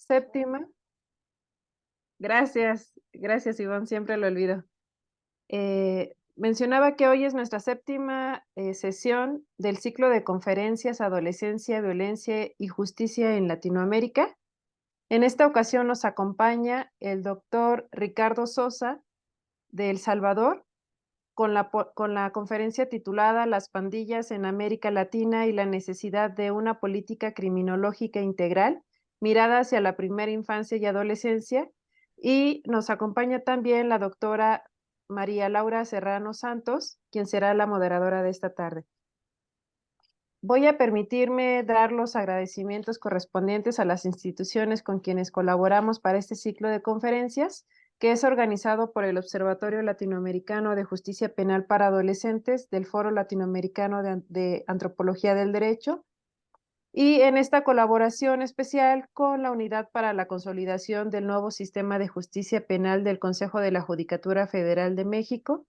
séptima. Gracias Ivonne, siempre lo olvido. Mencionaba que hoy es nuestra séptima sesión del ciclo de conferencias Adolescencia, Violencia y Justicia en Latinoamérica. En esta ocasión nos acompaña el doctor Ricardo Sosa de El Salvador con la conferencia titulada Las pandillas en América Latina y la necesidad de una política criminológica integral, mirada hacia la primera infancia y adolescencia. Y nos acompaña también la doctora María Laura Serrano Santos, quien será la moderadora de esta tarde. Voy a permitirme dar los agradecimientos correspondientes a las instituciones con quienes colaboramos para este ciclo de conferencias, que es organizado por el Observatorio Latinoamericano de Justicia Penal para Adolescentes del Foro Latinoamericano de Antropología del Derecho, y en esta colaboración especial con la Unidad para la Consolidación del Nuevo Sistema de Justicia Penal del Consejo de la Judicatura Federal de México,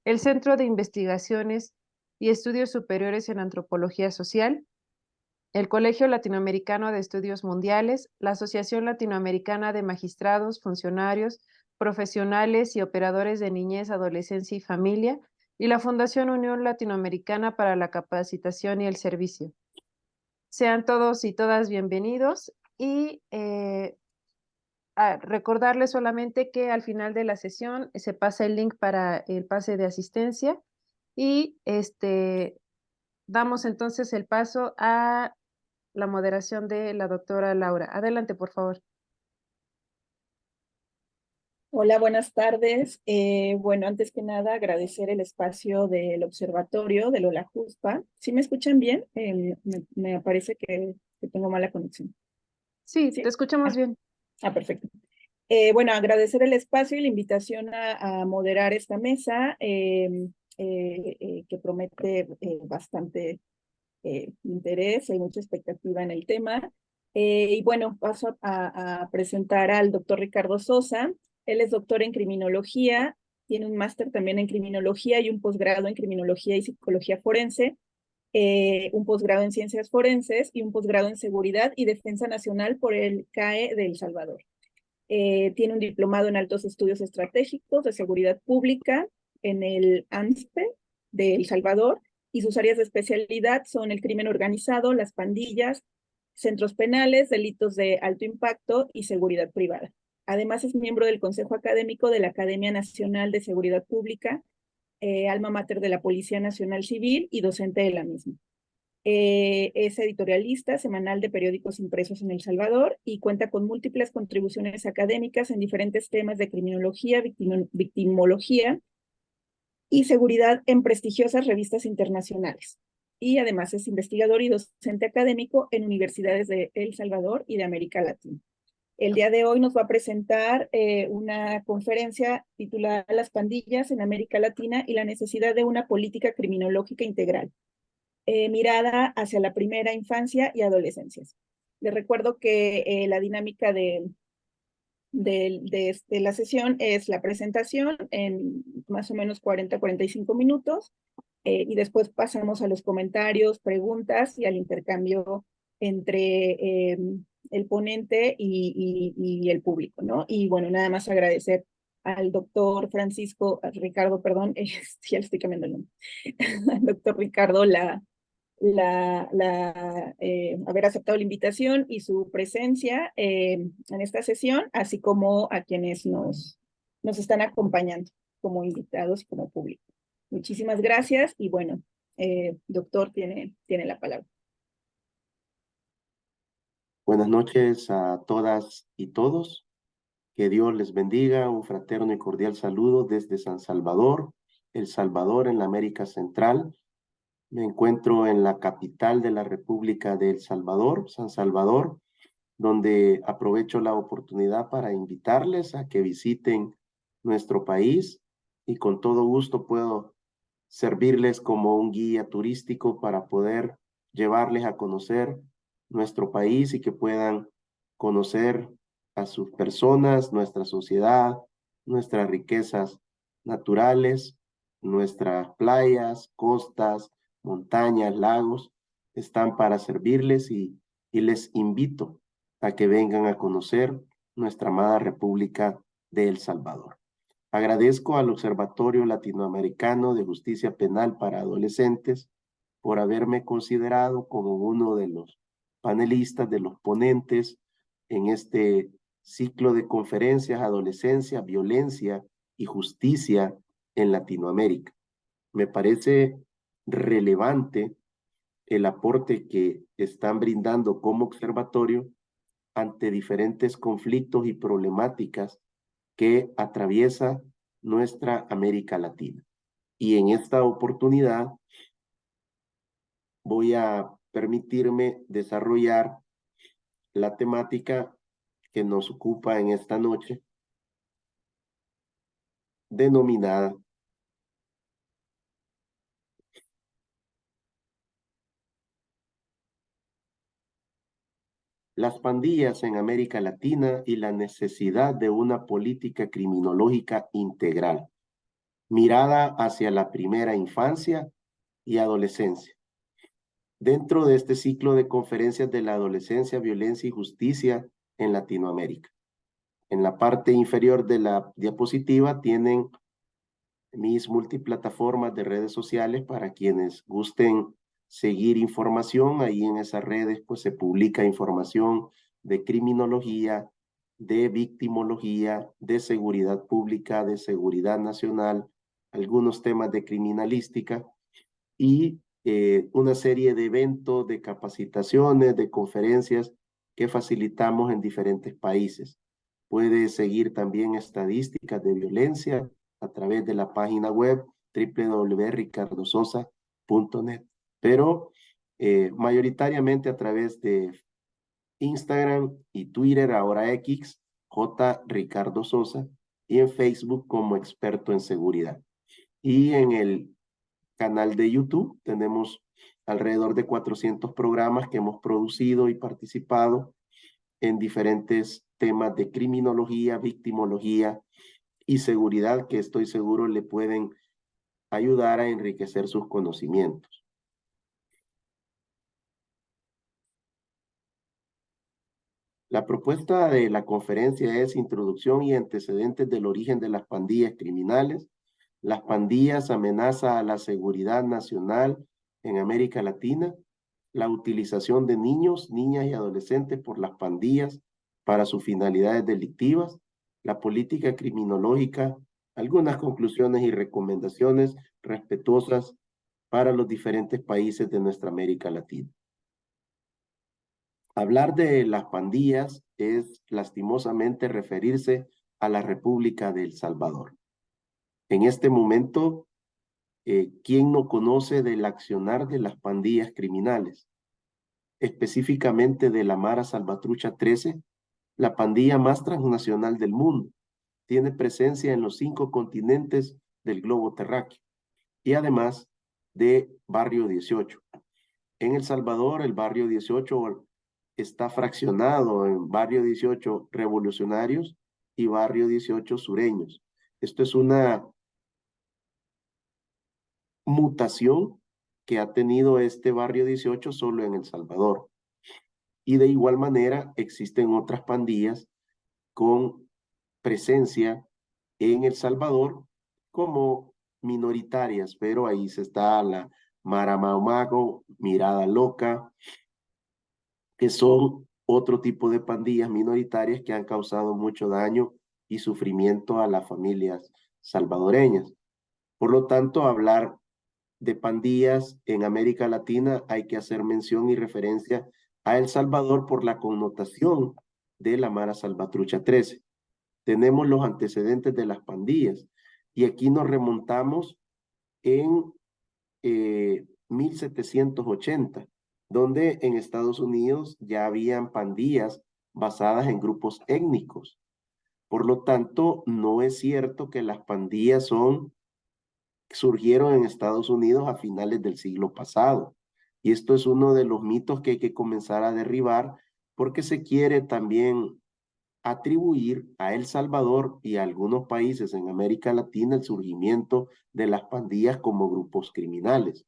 el Centro de Investigaciones y Estudios Superiores en Antropología Social, el Colegio Latinoamericano de Estudios Mundiales, la Asociación Latinoamericana de Magistrados, Funcionarios, Profesionales y Operadores de Niñez, Adolescencia y Familia, y la Fundación Unión Latinoamericana para la Capacitación y el Servicio. Sean todos y todas bienvenidos y recordarles solamente que al final de la sesión se pasa el link para el pase de asistencia y damos entonces el paso a la moderación de la doctora Laura. Adelante, por favor. Hola, buenas tardes. Bueno, antes que nada, agradecer el espacio del observatorio de Lola Juspa. ¿Sí me escuchan bien? Me parece que tengo mala conexión. Sí, ¿Sí? te escuchamos bien. Perfecto. Bueno, agradecer el espacio y la invitación a moderar esta mesa que promete bastante interés, hay mucha expectativa en el tema. Y bueno, paso a presentar al doctor Ricardo Sosa. Él es doctor en criminología, tiene un máster también en criminología y un posgrado en criminología y psicología forense, un posgrado en ciencias forenses y un posgrado en seguridad y defensa nacional por el CAE de El Salvador. Tiene un diplomado en altos estudios estratégicos de seguridad pública en el ANSPE de El Salvador, y sus áreas de especialidad son el crimen organizado, las pandillas, centros penales, delitos de alto impacto y seguridad privada. Además es miembro del Consejo Académico de la Academia Nacional de Seguridad Pública, alma mater de la Policía Nacional Civil y docente de la misma. Es editorialista semanal de periódicos impresos en El Salvador y cuenta con múltiples contribuciones académicas en diferentes temas de criminología, victimología y seguridad en prestigiosas revistas internacionales. Y además es investigador y docente académico en universidades de El Salvador y de América Latina. El día de hoy nos va a presentar una conferencia titulada Las pandillas en América Latina y la necesidad de una política criminológica integral, mirada hacia la primera infancia y adolescencia. Les recuerdo que la dinámica de la sesión es la presentación en más o menos 40-45 minutos, y después pasamos a los comentarios, preguntas y al intercambio entre el ponente y el público, ¿no? Y bueno, nada más agradecer al doctor Ricardo, perdón, ya le estoy cambiando el nombre, al doctor Ricardo haber aceptado la invitación y su presencia en esta sesión, así como a quienes nos están acompañando como invitados y como público. Muchísimas gracias y bueno, doctor, tiene la palabra. Buenas noches a todas y todos. Que Dios les bendiga. Un fraterno y cordial saludo desde San Salvador, El Salvador, en la América Central. Me encuentro en la capital de la República de El Salvador, San Salvador, donde aprovecho la oportunidad para invitarles a que visiten nuestro país y con todo gusto puedo servirles como un guía turístico para poder llevarles a conocer nuestro país y que puedan conocer a sus personas, nuestra sociedad, nuestras riquezas naturales, nuestras playas, costas, montañas, lagos, están para servirles y les invito a que vengan a conocer nuestra amada República de El Salvador. Agradezco al Observatorio Latinoamericano de Justicia Penal para Adolescentes por haberme considerado como uno de los panelistas, de los ponentes en este ciclo de conferencias Adolescencia, Violencia y Justicia en Latinoamérica. Me parece relevante el aporte que están brindando como observatorio ante diferentes conflictos y problemáticas que atraviesa nuestra América Latina. Y en esta oportunidad voy a permitirme desarrollar la temática que nos ocupa en esta noche, denominada las pandillas en América Latina y la necesidad de una política criminológica integral, mirada hacia la primera infancia y adolescencia. Dentro de este ciclo de conferencias de la adolescencia, violencia y justicia en Latinoamérica. En la parte inferior de la diapositiva tienen mis multiplataformas de redes sociales para quienes gusten seguir información. Ahí en esas redes pues se publica información de criminología, de victimología, de seguridad pública, de seguridad nacional, algunos temas de criminalística y una serie de eventos, de capacitaciones, de conferencias que facilitamos en diferentes países. Puede seguir también estadísticas de violencia a través de la página web www.ricardososa.net, pero mayoritariamente a través de Instagram y Twitter, ahora X, J. Ricardo Sosa, y en Facebook como experto en seguridad. Y en el canal de YouTube tenemos alrededor de 400 programas que hemos producido y participado en diferentes temas de criminología, victimología y seguridad que estoy seguro le pueden ayudar a enriquecer sus conocimientos. La propuesta de la conferencia es Introducción y antecedentes del origen de las pandillas criminales. Las pandillas amenazan a la seguridad nacional en América Latina. La utilización de niños, niñas y adolescentes por las pandillas para sus finalidades delictivas. La política criminológica. Algunas conclusiones y recomendaciones respetuosas para los diferentes países de nuestra América Latina. Hablar de las pandillas es lastimosamente referirse a la República de El Salvador. En este momento, ¿quién no conoce del accionar de las pandillas criminales? Específicamente de la Mara Salvatrucha 13, la pandilla más transnacional del mundo. Tiene presencia en los 5 continentes del globo terráqueo y además de Barrio 18. En El Salvador, el Barrio 18 está fraccionado en Barrio 18 revolucionarios y Barrio 18 sureños. Esto es una mutación que ha tenido este Barrio 18 solo en El Salvador. Y de igual manera existen otras pandillas con presencia en El Salvador como minoritarias, pero ahí se está la Mara Maumago, Mirada Loca, que son otro tipo de pandillas minoritarias que han causado mucho daño y sufrimiento a las familias salvadoreñas. Por lo tanto, hablar de pandillas en América Latina hay que hacer mención y referencia a El Salvador por la connotación de la Mara Salvatrucha 13. Tenemos los antecedentes de las pandillas y aquí nos remontamos en 1780, donde en Estados Unidos ya habían pandillas basadas en grupos étnicos. Por lo tanto, no es cierto que las pandillas surgieron en Estados Unidos a finales del siglo pasado. Y esto es uno de los mitos que hay que comenzar a derribar porque se quiere también atribuir a El Salvador y a algunos países en América Latina el surgimiento de las pandillas como grupos criminales.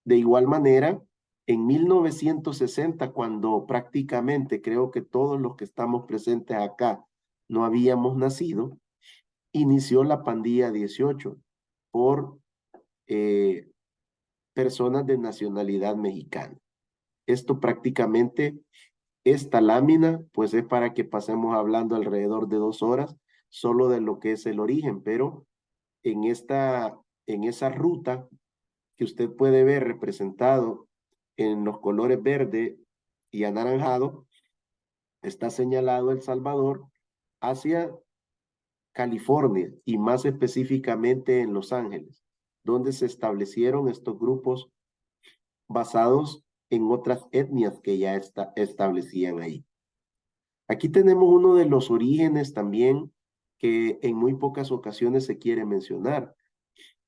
De igual manera, En 1960, cuando prácticamente creo que todos los que estamos presentes acá no habíamos nacido, inició la pandilla 18 por personas de nacionalidad mexicana. Esto prácticamente, esta lámina, pues es para que pasemos hablando alrededor de 2 horas solo de lo que es el origen, pero en esa ruta que usted puede ver representado en los colores verde y anaranjado, está señalado El Salvador hacia California y más específicamente en Los Ángeles, donde se establecieron estos grupos basados en otras etnias que ya establecían ahí. Aquí tenemos uno de los orígenes también que en muy pocas ocasiones se quiere mencionar.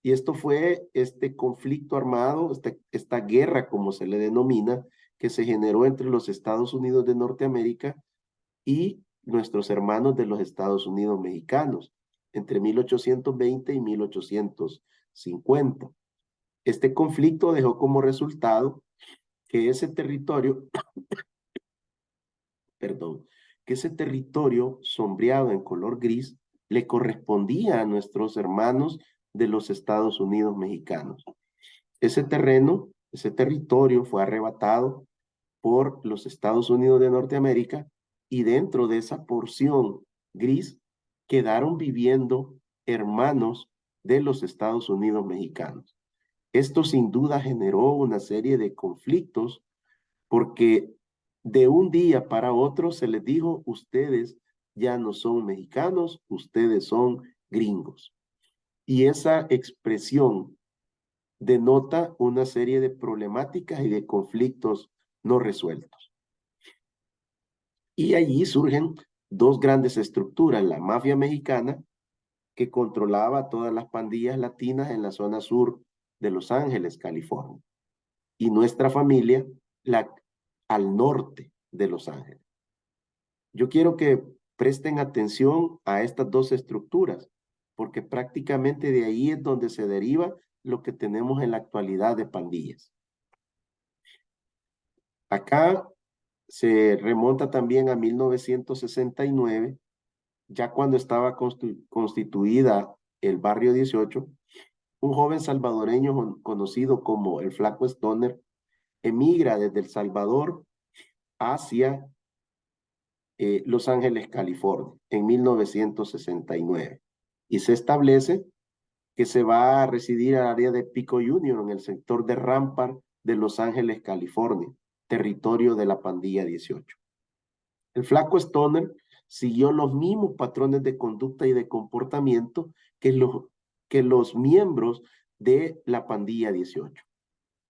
Y esto fue este conflicto armado, esta guerra, como se le denomina, que se generó entre los Estados Unidos de Norteamérica y nuestros hermanos de los Estados Unidos mexicanos, entre 1820 y 1850. Este conflicto dejó como resultado que ese territorio, perdón, que ese territorio sombreado en color gris le correspondía a nuestros hermanos de los Estados Unidos mexicanos. Ese terreno, ese territorio fue arrebatado por los Estados Unidos de Norteamérica y dentro de esa porción gris quedaron viviendo hermanos de los Estados Unidos mexicanos. Esto sin duda generó una serie de conflictos porque de un día para otro se les dijo, ustedes ya no son mexicanos, ustedes son gringos. Y esa expresión denota una serie de problemáticas y de conflictos no resueltos. Y allí surgen dos grandes estructuras, la mafia mexicana, que controlaba todas las pandillas latinas en la zona sur de Los Ángeles, California, y nuestra familia al norte de Los Ángeles. Yo quiero que presten atención a estas dos estructuras, porque prácticamente de ahí es donde se deriva lo que tenemos en la actualidad de pandillas. Acá se remonta también a 1969, ya cuando estaba constituida el barrio 18, un joven salvadoreño conocido como el Flaco Stoner emigra desde El Salvador hacia Los Ángeles, California, en 1969. Y se establece que se va a residir al área de Pico Union, en el sector de Rampart de Los Ángeles, California, territorio de la pandilla 18. El Flaco Stoner siguió los mismos patrones de conducta y de comportamiento que los miembros de la pandilla 18.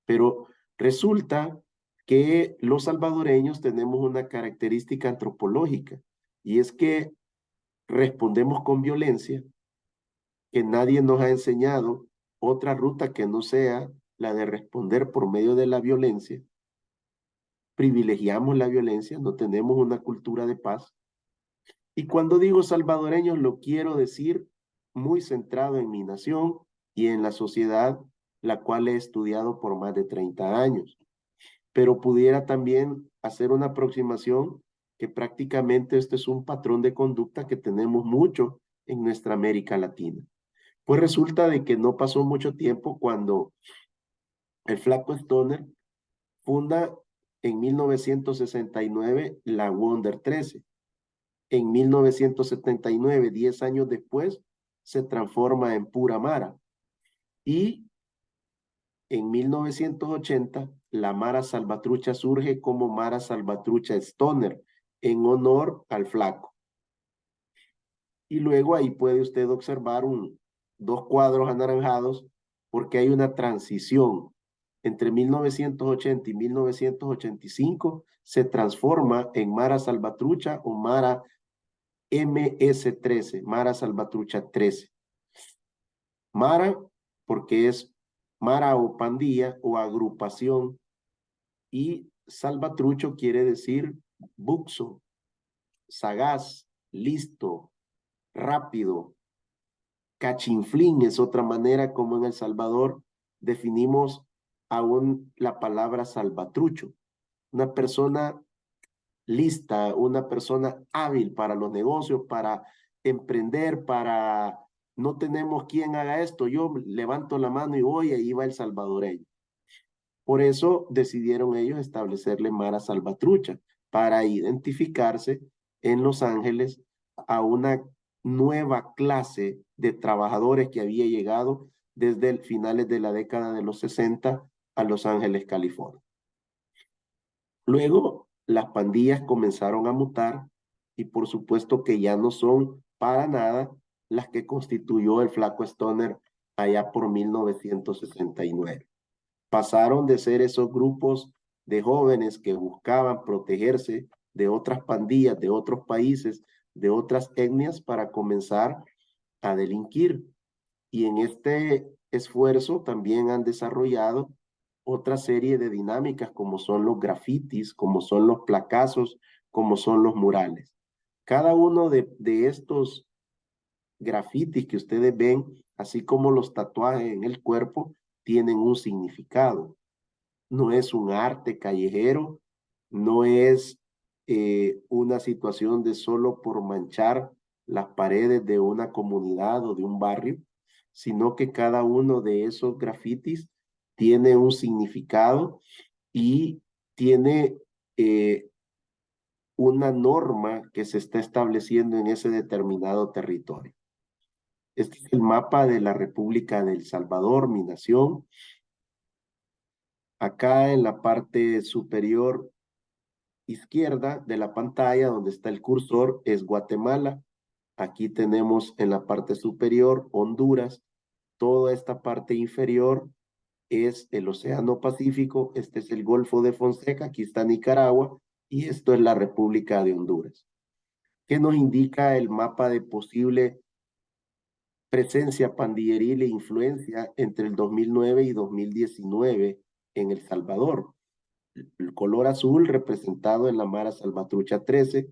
Pero resulta que los salvadoreños tenemos una característica antropológica y es que respondemos con violencia, que nadie nos ha enseñado otra ruta que no sea la de responder por medio de la violencia. Privilegiamos la violencia, no tenemos una cultura de paz. Y cuando digo salvadoreños, lo quiero decir muy centrado en mi nación y en la sociedad, la cual he estudiado por más de 30 años. Pero pudiera también hacer una aproximación que prácticamente este es un patrón de conducta que tenemos mucho en nuestra América Latina. Pues resulta de que no pasó mucho tiempo cuando el Flaco Stoner funda en 1969 la Wonder 13. En 1979, 10 años después, se transforma en Pura Mara. Y en 1980, la Mara Salvatrucha surge como Mara Salvatrucha Stoner, en honor al Flaco. Y luego ahí puede usted observar dos cuadros anaranjados, porque hay una transición. Entre 1980 y 1985 se transforma en Mara Salvatrucha o Mara MS-13, Mara Salvatrucha 13. Mara, porque es Mara o pandilla o agrupación, y Salvatrucho quiere decir buxo, sagaz, listo, rápido. Cachinflín es otra manera como en El Salvador definimos aún la palabra salvatrucho. Una persona lista, una persona hábil para los negocios, para emprender, para no tenemos quien haga esto, yo levanto la mano y voy, ahí va el salvadoreño. Por eso decidieron ellos establecerle Mara Salvatrucha, para identificarse en Los Ángeles a una nueva clase de trabajadores que había llegado desde finales de la década de los 60 a Los Ángeles, California. Luego, las pandillas comenzaron a mutar y por supuesto que ya no son para nada las que constituyó el Flaco Stoner allá por 1969. Pasaron de ser esos grupos de jóvenes que buscaban protegerse de otras pandillas, de otros países, de otras etnias para comenzar a delinquir. Y en este esfuerzo también han desarrollado otra serie de dinámicas como son los grafitis, como son los placazos, como son los murales. Cada uno de estos grafitis que ustedes ven, así como los tatuajes en el cuerpo, tienen un significado. No es un arte callejero, no es una situación de solo por manchar las paredes de una comunidad o de un barrio, sino que cada uno de esos grafitis tiene un significado y tiene una norma que se está estableciendo en ese determinado territorio. Este es el mapa de la República de El Salvador, mi nación. Acá en la parte superior izquierda de la pantalla, donde está el cursor, es Guatemala. Aquí tenemos en la parte superior Honduras. Toda esta parte inferior es el Océano Pacífico. Este es el Golfo de Fonseca. Aquí está Nicaragua. Y esto es la República de Honduras. ¿Qué nos indica el mapa de posible presencia pandilleril e influencia entre el 2009 y 2019 en El Salvador? El color azul representado en la Mara Salvatrucha 13,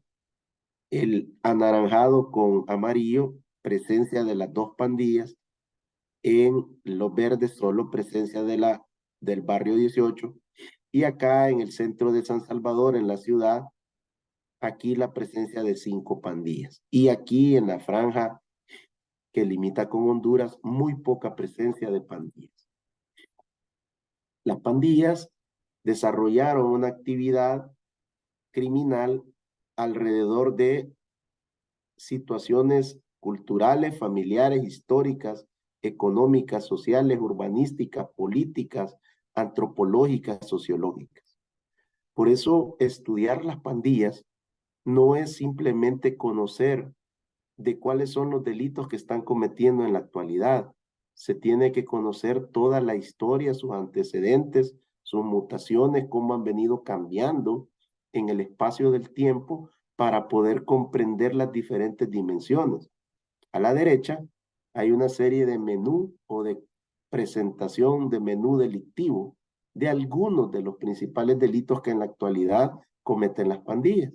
el anaranjado con amarillo, presencia de las dos pandillas, en los verdes solo presencia del barrio 18, y acá en el centro de San Salvador, en la ciudad, aquí la presencia de 5 pandillas. Y aquí en la franja que limita con Honduras, muy poca presencia de pandillas. Las pandillas desarrollaron una actividad criminal alrededor de situaciones culturales, familiares, históricas, económicas, sociales, urbanísticas, políticas, antropológicas, sociológicas. Por eso, estudiar las pandillas no es simplemente conocer de cuáles son los delitos que están cometiendo en la actualidad. Se tiene que conocer toda la historia, sus antecedentes, sus mutaciones, cómo han venido cambiando en el espacio del tiempo para poder comprender las diferentes dimensiones. A la derecha hay una serie de menú o de presentación de menú delictivo de algunos de los principales delitos que en la actualidad cometen las pandillas.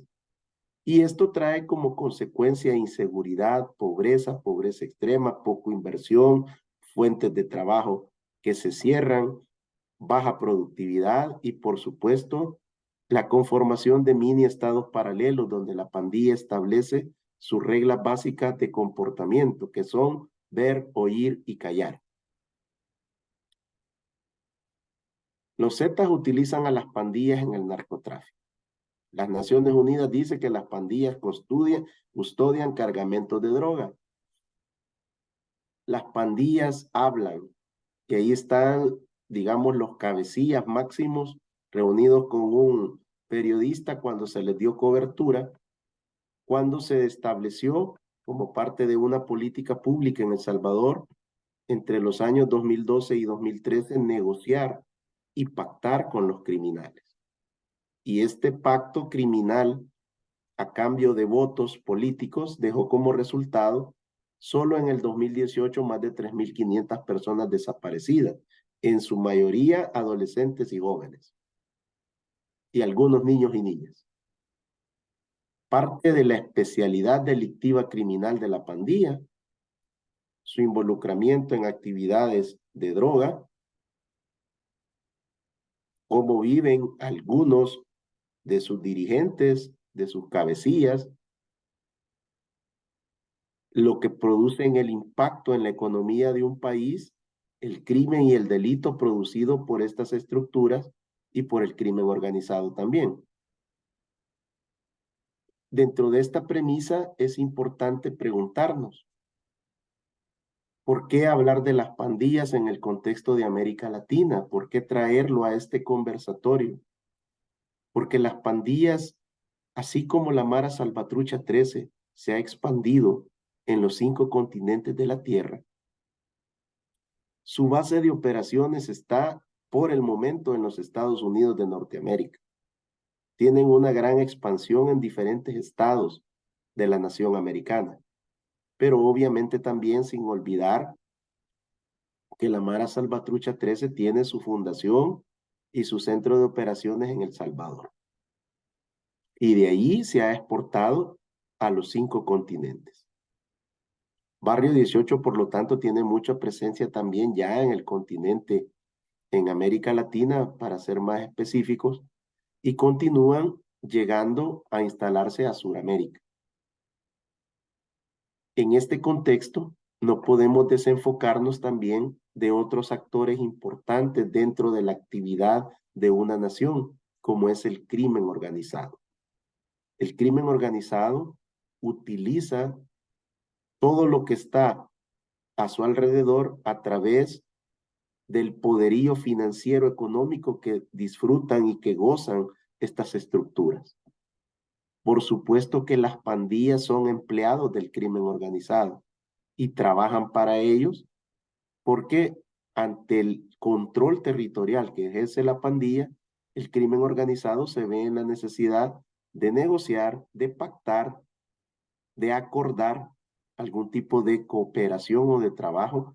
Y esto trae como consecuencia inseguridad, pobreza, pobreza extrema, poca inversión, fuentes de trabajo que se cierran, baja productividad y, por supuesto, la conformación de mini estados paralelos donde la pandilla establece sus reglas básicas de comportamiento, que son ver, oír y callar. Los Zetas utilizan a las pandillas en el narcotráfico. Las Naciones Unidas dicen que las pandillas custodian cargamentos de droga. Las pandillas hablan, que ahí están, digamos, los cabecillas máximos reunidos con un periodista cuando se les dio cobertura, cuando se estableció como parte de una política pública en El Salvador entre los años 2012 y 2013 negociar y pactar con los criminales. Y este pacto criminal a cambio de votos políticos dejó como resultado solo en el 2018 más de 3.500 personas desaparecidas, en su mayoría adolescentes y jóvenes, y algunos niños y niñas. Parte de la especialidad delictiva criminal de la pandilla, su involucramiento en actividades de droga, cómo viven algunos de sus dirigentes, de sus cabecillas, lo que producen el impacto en la economía de un país, el crimen y el delito producido por estas estructuras y por el crimen organizado también. Dentro de esta premisa es importante preguntarnos, ¿por qué hablar de las pandillas en el contexto de América Latina? ¿Por qué traerlo a este conversatorio? Porque las pandillas, así como la Mara Salvatrucha 13 se ha expandido en los 5 continentes de la Tierra, su base de operaciones está por el momento en los Estados Unidos de Norteamérica. Tienen una gran expansión en diferentes estados de la nación americana, pero obviamente también sin olvidar que la Mara Salvatrucha 13 tiene su fundación y su centro de operaciones en El Salvador. Y de ahí se ha exportado a los 5 continentes. Barrio 18, por lo tanto, tiene mucha presencia también ya en el continente, en América Latina, para ser más específicos, y continúan llegando a instalarse a Sudamérica. En este contexto, no podemos desenfocarnos también de otros actores importantes dentro de la actividad de una nación, como es el crimen organizado. El crimen organizado utiliza todo lo que está a su alrededor a través del poderío financiero económico que disfrutan y que gozan estas estructuras. Por supuesto que las pandillas son empleados del crimen organizado y trabajan para ellos porque ante el control territorial que ejerce la pandilla, el crimen organizado se ve en la necesidad de negociar, de pactar, de acordar algún tipo de cooperación o de trabajo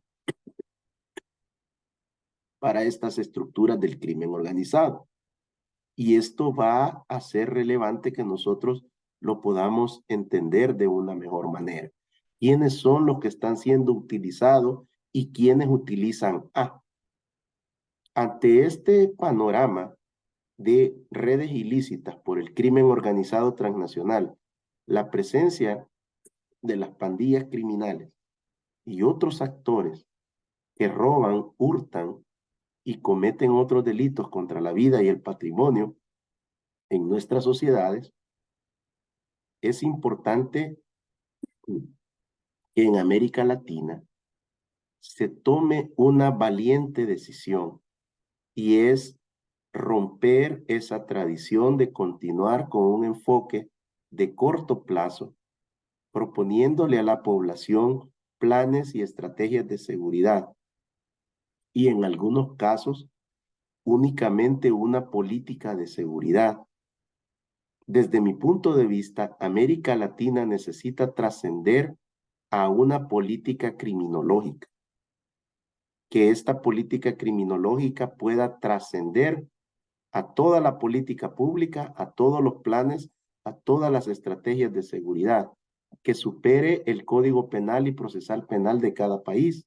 para estas estructuras del crimen organizado. Y esto va a ser relevante que nosotros lo podamos entender de una mejor manera. ¿Quiénes son los que están siendo utilizados y quiénes utilizan a? Ante este panorama de redes ilícitas por el crimen organizado transnacional, la presencia de las pandillas criminales y otros actores que roban, hurtan y cometen otros delitos contra la vida y el patrimonio en nuestras sociedades, es importante que en América Latina se tome una valiente decisión y es romper esa tradición de continuar con un enfoque de corto plazo, proponiéndole a la población planes y estrategias de seguridad y en algunos casos únicamente una política de seguridad. Desde mi punto de vista, América Latina necesita trascender a una política criminológica, que esta política criminológica pueda trascender a toda la política pública, a todos los planes, a todas las estrategias de seguridad, que supere el Código Penal y Procesal Penal de cada país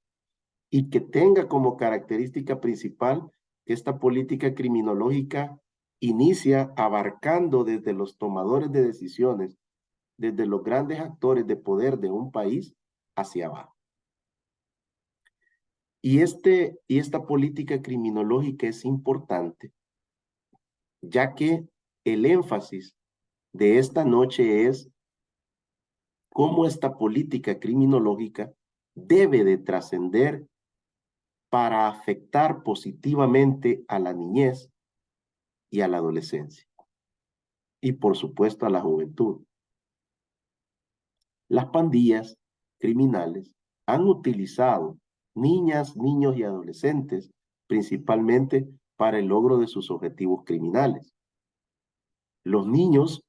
y que tenga como característica principal que esta política criminológica inicia abarcando desde los tomadores de decisiones, desde los grandes actores de poder de un país hacia abajo. Y esta política criminológica es importante, ya que el énfasis de esta noche es cómo esta política criminológica debe de trascender para afectar positivamente a la niñez y a la adolescencia, y por supuesto a la juventud. Las pandillas criminales han utilizado niñas, niños y adolescentes principalmente para el logro de sus objetivos criminales. Los niños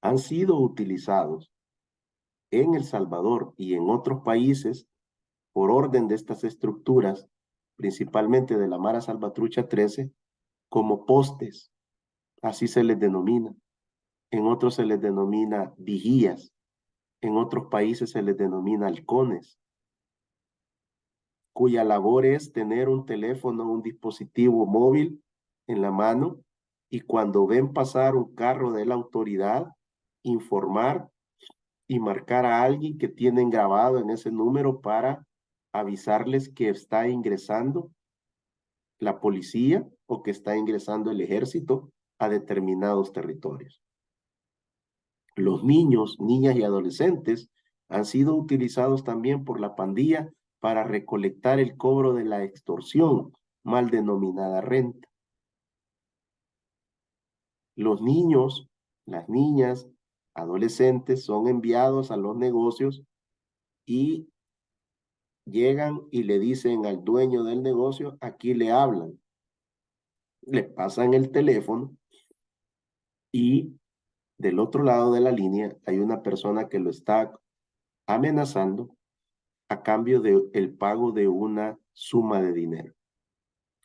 han sido utilizados en El Salvador y en otros países por orden de estas estructuras, principalmente de la Mara Salvatrucha 13, como postes, así se les denomina. En otros se les denomina vigías, en otros países se les denomina halcones, cuya labor es tener un teléfono, un dispositivo móvil en la mano, y cuando ven pasar un carro de la autoridad, informar y marcar a alguien que tienen grabado en ese número para avisarles que está ingresando la policía o que está ingresando el ejército a determinados territorios. Los niños, niñas y adolescentes han sido utilizados también por la pandilla para recolectar el cobro de la extorsión, mal denominada renta. Los niños, las niñas, adolescentes son enviados a los negocios y llegan y le dicen al dueño del negocio, aquí le hablan. Le pasan el teléfono y del otro lado de la línea hay una persona que lo está amenazando a cambio del pago de una suma de dinero.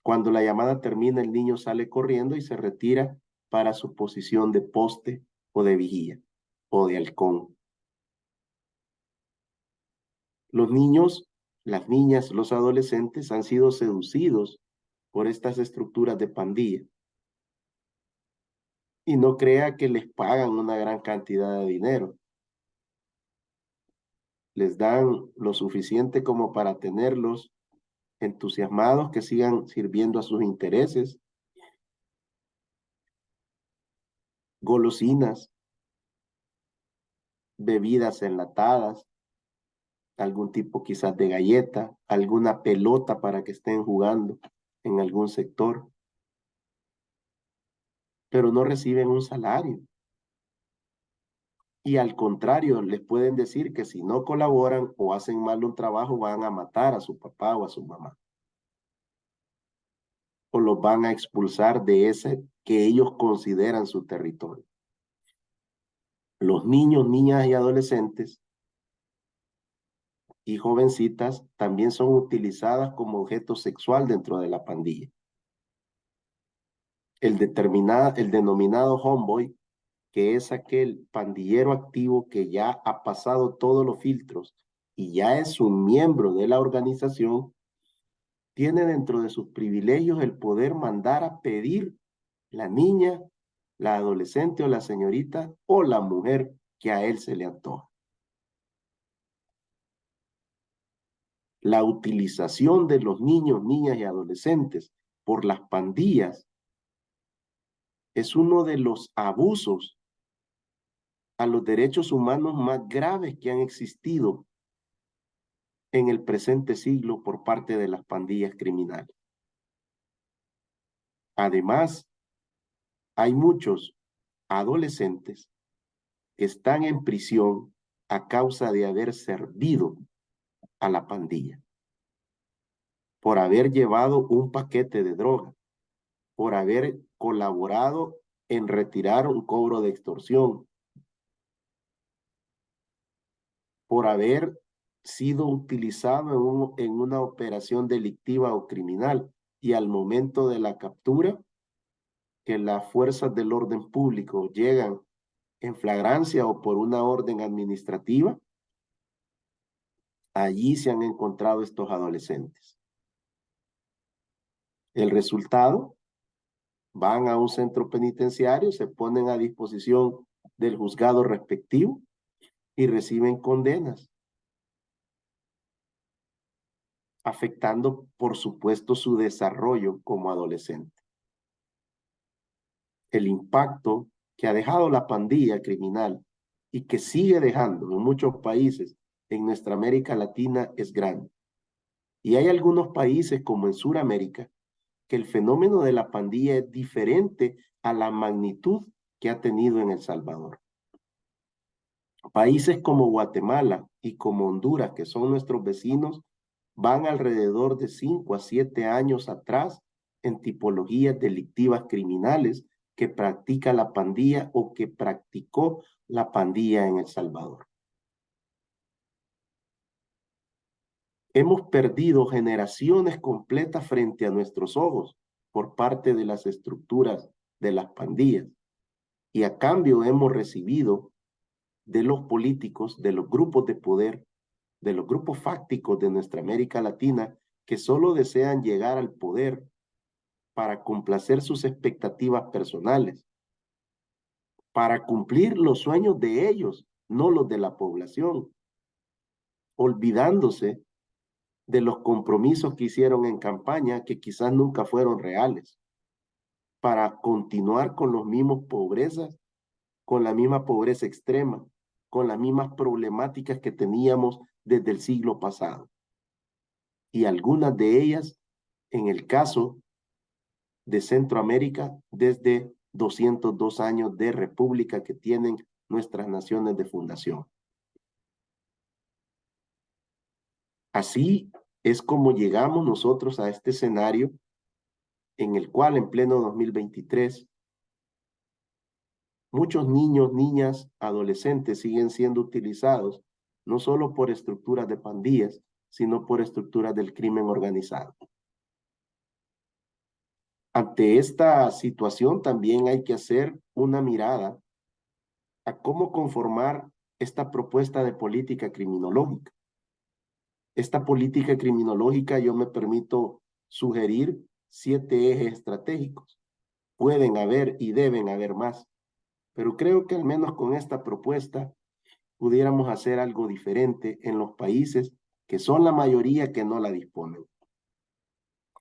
Cuando la llamada termina, el niño sale corriendo y se retira para su posición de poste o de vigía o de halcón. Los niños, las niñas, los adolescentes han sido seducidos por estas estructuras de pandilla. Y no crea que les pagan una gran cantidad de dinero. Les dan lo suficiente como para tenerlos entusiasmados, que sigan sirviendo a sus intereses. Golosinas, bebidas enlatadas, algún tipo quizás de galleta, alguna pelota para que estén jugando en algún sector, pero no reciben un salario. Y al contrario, les pueden decir que si no colaboran o hacen mal un trabajo, van a matar a su papá o a su mamá. O los van a expulsar de ese que ellos consideran su territorio. Los niños, niñas y adolescentes y jovencitas también son utilizadas como objeto sexual dentro de la pandilla. El denominado homeboy, que es aquel pandillero activo que ya ha pasado todos los filtros y ya es un miembro de la organización, tiene dentro de sus privilegios el poder mandar a pedir la niña, la adolescente o la señorita o la mujer que a él se le antoja. La utilización de los niños, niñas y adolescentes por las pandillas es uno de los abusos a los derechos humanos más graves que han existido en el presente siglo por parte de las pandillas criminales. Además, hay muchos adolescentes que están en prisión a causa de haber servido a la pandilla, por haber llevado un paquete de droga, por haber colaborado en retirar un cobro de extorsión, por haber sido utilizado en una operación delictiva o criminal, y al momento de la captura, que las fuerzas del orden público llegan en flagrancia o por una orden administrativa, allí se han encontrado estos adolescentes. El resultado, van a un centro penitenciario, se ponen a disposición del juzgado respectivo y reciben condenas, afectando, por supuesto, su desarrollo como adolescente. El impacto que ha dejado la pandilla criminal y que sigue dejando en muchos países en nuestra América Latina es grande. Y hay algunos países como en Sudamérica que el fenómeno de la pandilla es diferente a la magnitud que ha tenido en El Salvador. Países como Guatemala y como Honduras, que son nuestros vecinos, van alrededor de 5 a 7 años atrás en tipologías delictivas criminales que practica la pandilla o que practicó la pandilla en El Salvador. Hemos perdido generaciones completas frente a nuestros ojos por parte de las estructuras de las pandillas, y a cambio hemos recibido de los políticos, de los grupos de poder, de los grupos fácticos de nuestra América Latina, que solo desean llegar al poder para complacer sus expectativas personales, para cumplir los sueños de ellos, no los de la población, olvidándose de los compromisos que hicieron en campaña que quizás nunca fueron reales, para continuar con los mismos pobrezas, con la misma pobreza extrema, con las mismas problemáticas que teníamos desde el siglo pasado. Y algunas de ellas, en el caso de Centroamérica, desde 202 años de república que tienen nuestras naciones de fundación. Así es como llegamos nosotros a este escenario en el cual en pleno 2023 muchos niños, niñas, adolescentes siguen siendo utilizados no solo por estructuras de pandillas, sino por estructuras del crimen organizado. Ante esta situación también hay que hacer una mirada a cómo conformar esta propuesta de política criminológica. Esta política criminológica yo me permito sugerir 7 ejes estratégicos. Pueden haber y deben haber más, pero creo que al menos con esta propuesta pudiéramos hacer algo diferente en los países que son la mayoría que no la disponen.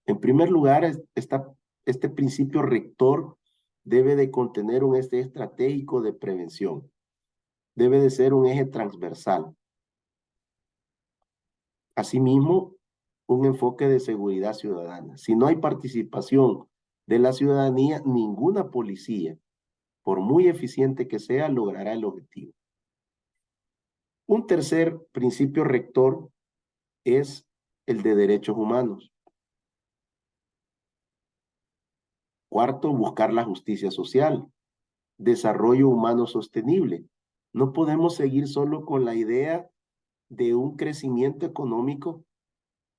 En primer lugar, este principio rector debe de contener un eje estratégico de prevención. Debe de ser un eje transversal. Asimismo, un enfoque de seguridad ciudadana. Si no hay participación de la ciudadanía, ninguna policía, por muy eficiente que sea, logrará el objetivo. Un tercer principio rector es el de derechos humanos. Cuarto, buscar la justicia social, desarrollo humano sostenible. No podemos seguir solo con la idea de un crecimiento económico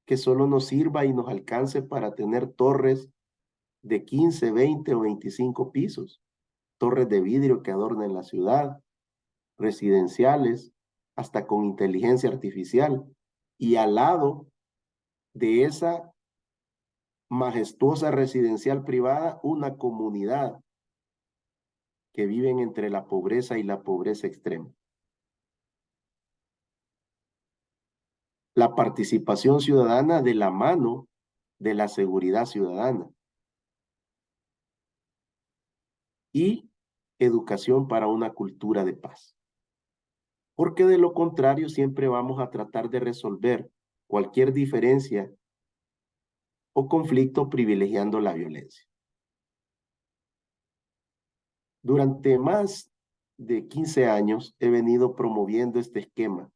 que solo nos sirva y nos alcance para tener torres de 15, 20 o 25 pisos, torres de vidrio que adornen la ciudad, residenciales, hasta con inteligencia artificial, y al lado de esa majestuosa residencial privada, una comunidad que viven entre la pobreza y la pobreza extrema. La participación ciudadana de la mano de la seguridad ciudadana. Y educación para una cultura de paz. Porque de lo contrario siempre vamos a tratar de resolver cualquier diferencia o conflicto privilegiando la violencia. Durante más de 15 años he venido promoviendo este esquema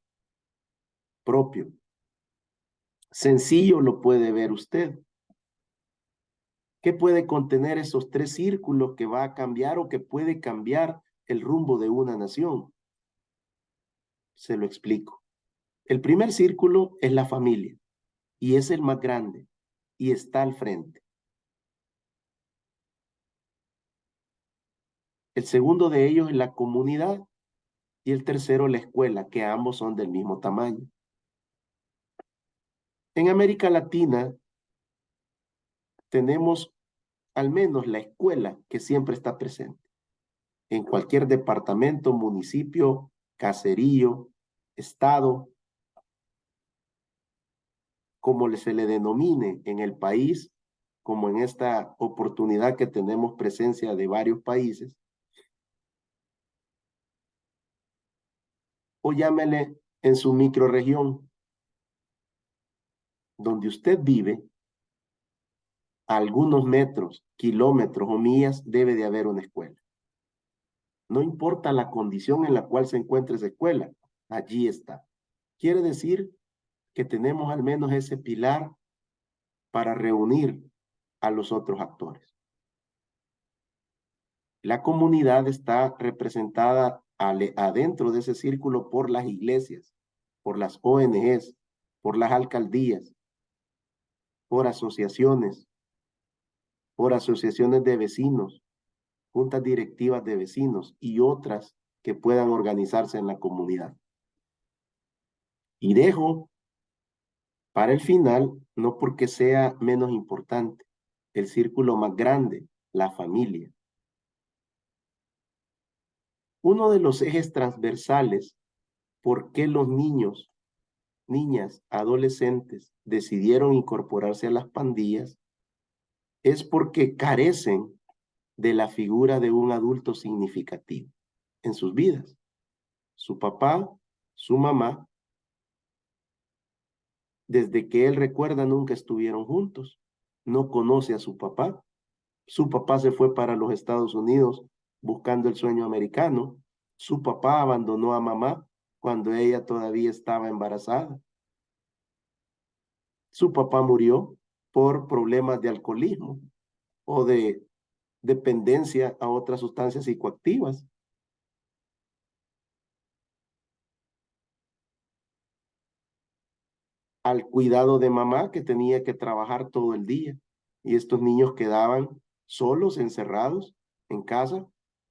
propio. Sencillo lo puede ver usted. ¿Qué puede contener esos 3 círculos que va a cambiar o que puede cambiar el rumbo de una nación? Se lo explico. El primer círculo es la familia y es el más grande y está al frente. El segundo de ellos es la comunidad y el tercero la escuela, que ambos son del mismo tamaño. En América Latina tenemos al menos la escuela que siempre está presente. En cualquier departamento, municipio, caserío, estado, como se le denomine en el país, como en esta oportunidad que tenemos presencia de varios países, o llámele en su microrregión, donde usted vive, a algunos metros, kilómetros o millas, debe de haber una escuela. No importa la condición en la cual se encuentre esa escuela, allí está. Quiere decir que tenemos al menos ese pilar para reunir a los otros actores. La comunidad está representada adentro de ese círculo por las iglesias, por las ONGs, por las alcaldías, por asociaciones de vecinos, juntas directivas de vecinos y otras que puedan organizarse en la comunidad. Y dejo Para el final, no porque sea menos importante, el círculo más grande, la familia. Uno de los ejes transversales por qué los niños, niñas, adolescentes decidieron incorporarse a las pandillas es porque carecen de la figura de un adulto significativo en sus vidas. Su papá, su mamá, desde que él recuerda nunca estuvieron juntos. No conoce a su papá. Su papá se fue para los Estados Unidos buscando el sueño americano. Su papá abandonó a mamá cuando ella todavía estaba embarazada. Su papá murió por problemas de alcoholismo o de dependencia a otras sustancias psicoactivas. Al cuidado de mamá que tenía que trabajar todo el día. Y estos niños quedaban solos, encerrados en casa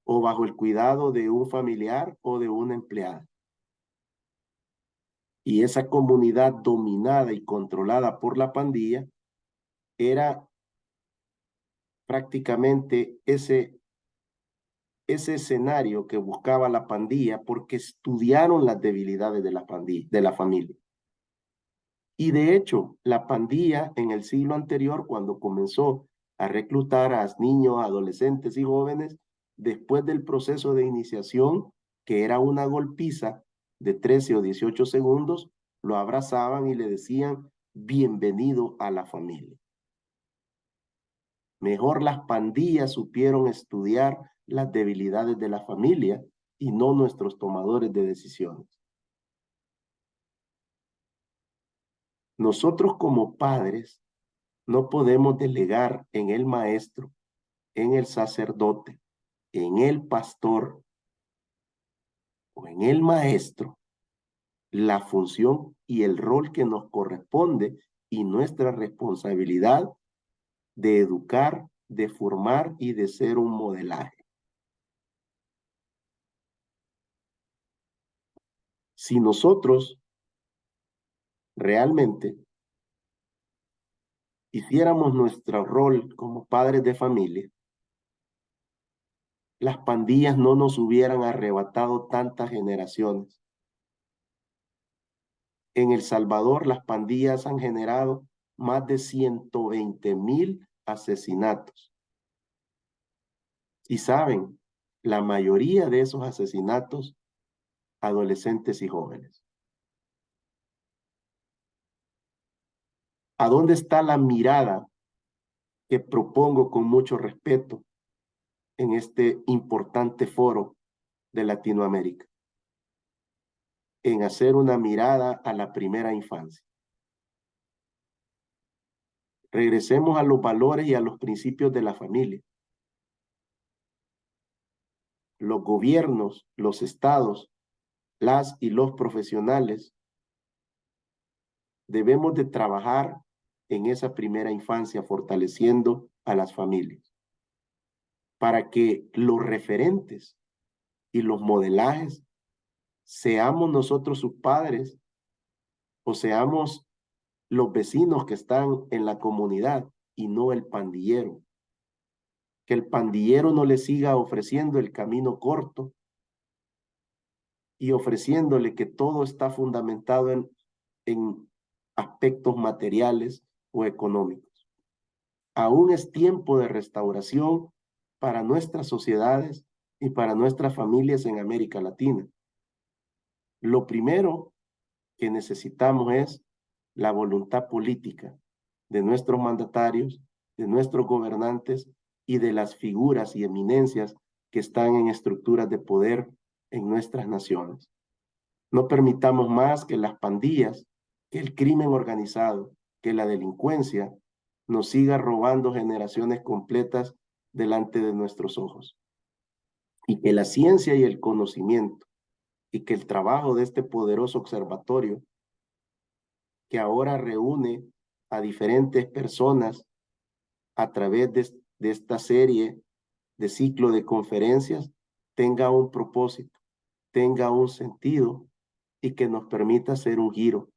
o bajo el cuidado de un familiar o de una empleada. Y esa comunidad dominada y controlada por la pandilla era prácticamente ese escenario que buscaba la pandilla porque estudiaron las debilidades de la pandilla, de la familia. Y de hecho, la pandilla en el siglo anterior, cuando comenzó a reclutar a niños, adolescentes y jóvenes, después del proceso de iniciación, que era una golpiza de 13 o 18 segundos, lo abrazaban y le decían, bienvenido a la familia. Mejor las pandillas supieron estudiar las debilidades de la familia y no nuestros tomadores de decisiones. Nosotros como padres no podemos delegar en el maestro, en el sacerdote, en el pastor o en el maestro la función y el rol que nos corresponde y nuestra responsabilidad de educar, de formar y de ser un modelaje. Si nosotros realmente hiciéramos nuestro rol como padres de familia, las pandillas no nos hubieran arrebatado tantas generaciones. En El Salvador, las pandillas han generado más de 120,000 asesinatos. Y saben, la mayoría de esos asesinatos, adolescentes y jóvenes. ¿A dónde está la mirada que propongo con mucho respeto en este importante foro de Latinoamérica? En hacer una mirada a la primera infancia. Regresemos a los valores y a los principios de la familia. Los gobiernos, los estados, las y los profesionales debemos de trabajar en esa primera infancia fortaleciendo a las familias para que los referentes y los modelajes seamos nosotros sus padres o seamos los vecinos que están en la comunidad y no el pandillero. Que el pandillero no le siga ofreciendo el camino corto y ofreciéndole que todo está fundamentado en aspectos materiales o económicos. Aún es tiempo de restauración para nuestras sociedades y para nuestras familias en América Latina. Lo primero que necesitamos es la voluntad política de nuestros mandatarios, de nuestros gobernantes y de las figuras y eminencias que están en estructuras de poder en nuestras naciones. No permitamos más que las pandillas, que el crimen organizado, que la delincuencia nos siga robando generaciones completas delante de nuestros ojos. Y que la ciencia y el conocimiento y que el trabajo de este poderoso observatorio, que ahora reúne a diferentes personas a través de esta serie de ciclo de conferencias, tenga un propósito, tenga un sentido y que nos permita hacer un giro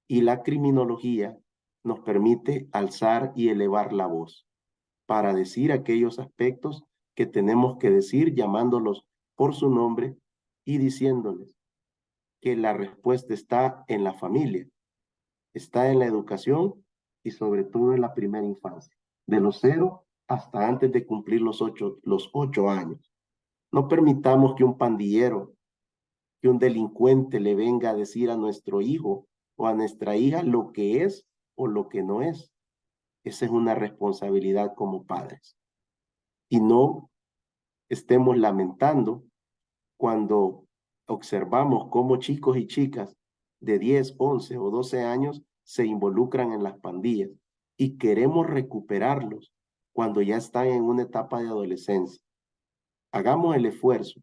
y la criminología nos permite alzar y elevar la voz para decir aquellos aspectos que tenemos que decir llamándolos por su nombre y diciéndoles que la respuesta está en la familia, está en la educación y sobre todo en la primera infancia, de los 0 hasta antes de cumplir los 8 años. No permitamos que un pandillero, que un delincuente le venga a decir a nuestro hijo o a nuestra hija lo que es o lo que no es. Esa es una responsabilidad como padres. Y no estemos lamentando cuando observamos cómo chicos y chicas de 10, 11 o 12 años se involucran en las pandillas y queremos recuperarlos cuando ya están en una etapa de adolescencia. Hagamos el esfuerzo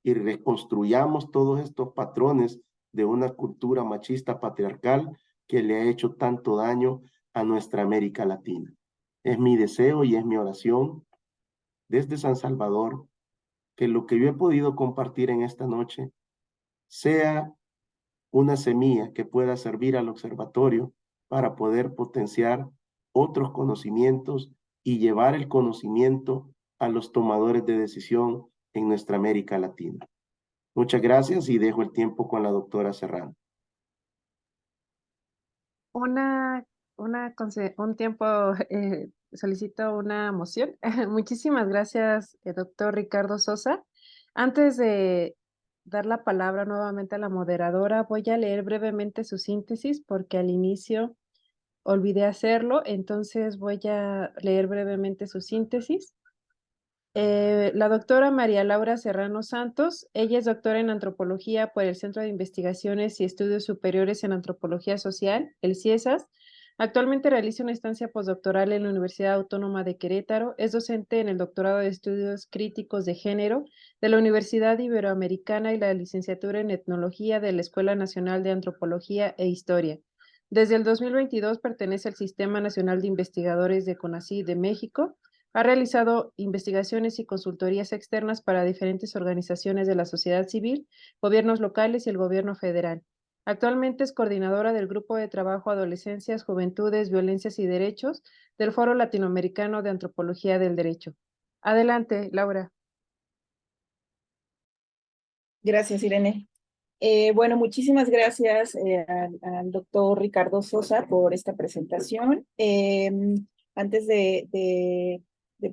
y reconstruyamos todos estos patrones de una cultura machista patriarcal que le ha hecho tanto daño a nuestra América Latina. Es mi deseo y es mi oración desde San Salvador que lo que yo he podido compartir en esta noche sea una semilla que pueda servir al observatorio para poder potenciar otros conocimientos y llevar el conocimiento a los tomadores de decisión en nuestra América Latina. Muchas gracias y dejo el tiempo con la doctora Serrano. Un tiempo, solicito una moción. Muchísimas gracias, doctor Ricardo Sosa. Antes de dar la palabra nuevamente a la moderadora, voy a leer brevemente su síntesis porque al inicio olvidé hacerlo, entonces voy a leer brevemente su síntesis. La doctora María Laura Serrano Santos, ella es doctora en antropología por el Centro de Investigaciones y Estudios Superiores en Antropología Social, el CIESAS. Actualmente realiza una estancia postdoctoral en la Universidad Autónoma de Querétaro. Es docente en el doctorado de Estudios Críticos de Género de la Universidad Iberoamericana y la licenciatura en Etnología de la Escuela Nacional de Antropología e Historia. Desde el 2022 pertenece al Sistema Nacional de Investigadores de CONACYT de México. Ha realizado investigaciones y consultorías externas para diferentes organizaciones de la sociedad civil, gobiernos locales y el gobierno federal. Actualmente es coordinadora del Grupo de Trabajo Adolescencias, Juventudes, Violencias y Derechos del Foro Latinoamericano de Antropología del Derecho. Adelante, Laura. Gracias, Irene. Bueno, muchísimas gracias al doctor Ricardo Sosa por esta presentación. Antes de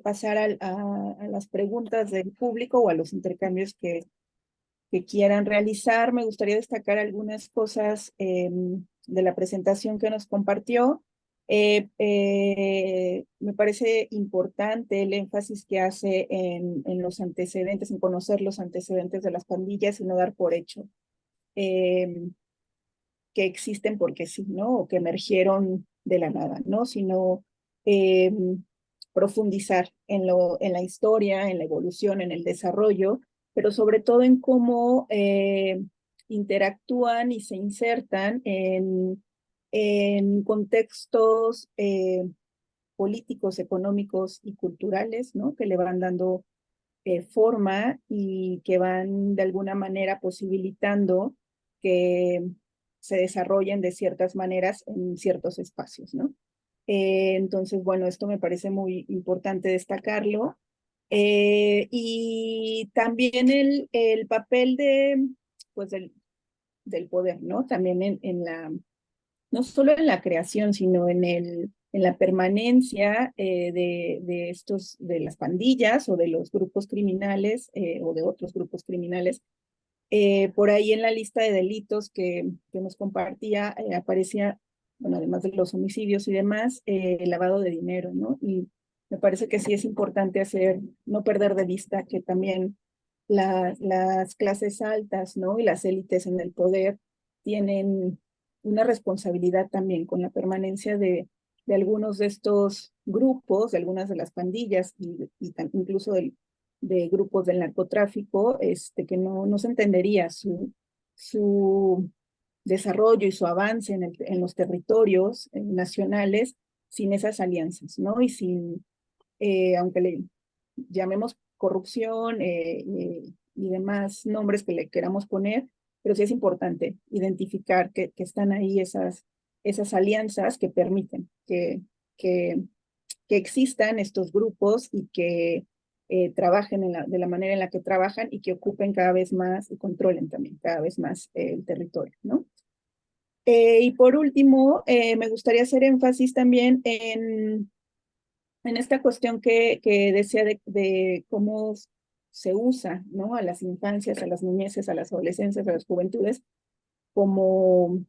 pasar a las preguntas del público o a los intercambios que quieran realizar, me gustaría destacar algunas cosas de la presentación que nos compartió. Me parece importante el énfasis que hace en los antecedentes, en conocer los antecedentes de las pandillas y no dar por hecho que existen porque sí, ¿no? O que emergieron de la nada, ¿no? Sino profundizar en la historia, en la evolución, en el desarrollo, pero sobre todo en cómo interactúan y se insertan en contextos políticos, económicos y culturales, ¿no? Que le van dando forma y que van de alguna manera posibilitando que se desarrollen de ciertas maneras en ciertos espacios, ¿no? Entonces, bueno, esto me parece muy importante destacarlo. Y también el papel pues del poder, ¿no? También no solo en la creación, sino en la permanencia de las pandillas o de los grupos criminales o de otros grupos criminales. Por ahí en la lista de delitos que nos compartía aparecía, bueno, además de los homicidios y demás, el lavado de dinero, ¿no? Y me parece que sí es importante no perder de vista que también las clases altas, ¿no? Y las élites en el poder tienen una responsabilidad también con la permanencia de algunos de estos grupos, de algunas de las pandillas incluso de grupos del narcotráfico, que no se entendería su desarrollo y su avance en los territorios nacionales sin esas alianzas, ¿no? Y sin, aunque le llamemos corrupción y demás nombres que le queramos poner, pero sí es importante identificar que están ahí esas alianzas que permiten que existan estos grupos y que trabajen de la manera en la que trabajan y que ocupen cada vez más y controlen también cada vez más el territorio, ¿no? Y por último, me gustaría hacer énfasis también en esta cuestión que decía de cómo se usa, ¿no? A las infancias, a las niñeces, a las adolescencias, a las juventudes, como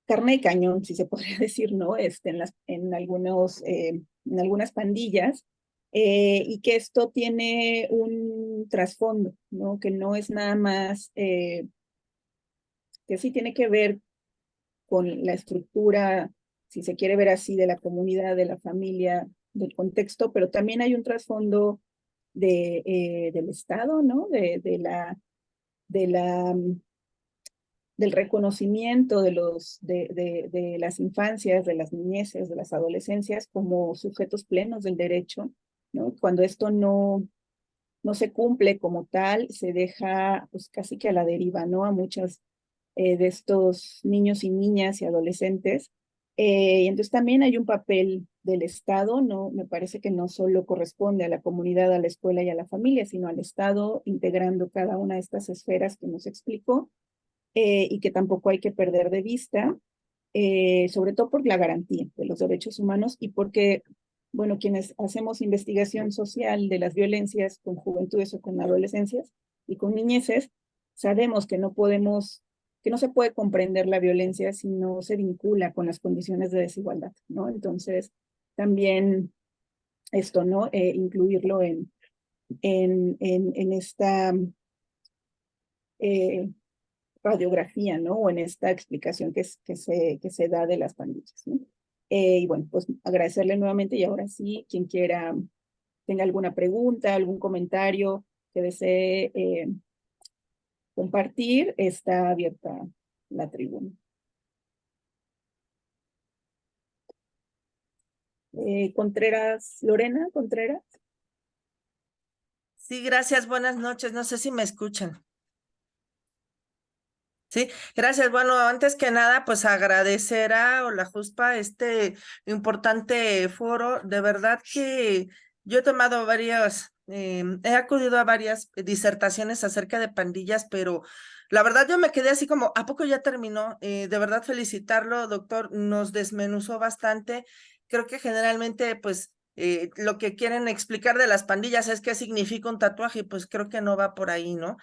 carne de cañón, si se podría decir, ¿no? En algunas pandillas, y que esto tiene un trasfondo, ¿no? Que no es nada más, que sí tiene que ver con la estructura, si se quiere ver así, de la comunidad, de la familia, del contexto, pero también hay un trasfondo del Estado, ¿no? De la del reconocimiento de las infancias, de las niñeces, de las adolescencias como sujetos plenos del derecho, ¿no? Cuando esto no se cumple como tal, se deja pues casi que a la deriva, ¿no? A muchos de estos niños y niñas y adolescentes. Y entonces también hay un papel del Estado, ¿no? Me parece que no solo corresponde a la comunidad, a la escuela y a la familia, sino al Estado integrando cada una de estas esferas que nos explicó, y que tampoco hay que perder de vista, sobre todo por la garantía de los derechos humanos y porque, bueno, quienes hacemos investigación social de las violencias con juventudes o con adolescencias y con niñeces, sabemos que no se puede comprender la violencia si no se vincula con las condiciones de desigualdad, ¿no? Entonces, también esto, ¿no? Incluirlo en esta radiografía, ¿no? O en esta explicación que se da de las pandillas, ¿no? Y bueno, pues agradecerle nuevamente y ahora sí, quien quiera, tenga alguna pregunta, algún comentario que desee compartir, está abierta la tribuna. Contreras, Lorena Contreras. Sí, gracias, buenas noches. No sé si me escuchan. Sí, gracias. Bueno, antes que nada, pues agradecer a Olajuspa este importante foro. De verdad que yo he tomado he acudido a varias disertaciones acerca de pandillas, pero la verdad yo me quedé así como, ¿a poco ya terminó? De verdad felicitarlo, doctor, nos desmenuzó bastante. Creo que generalmente, pues, lo que quieren explicar de las pandillas es qué significa un tatuaje, y pues creo que no va por ahí, ¿no?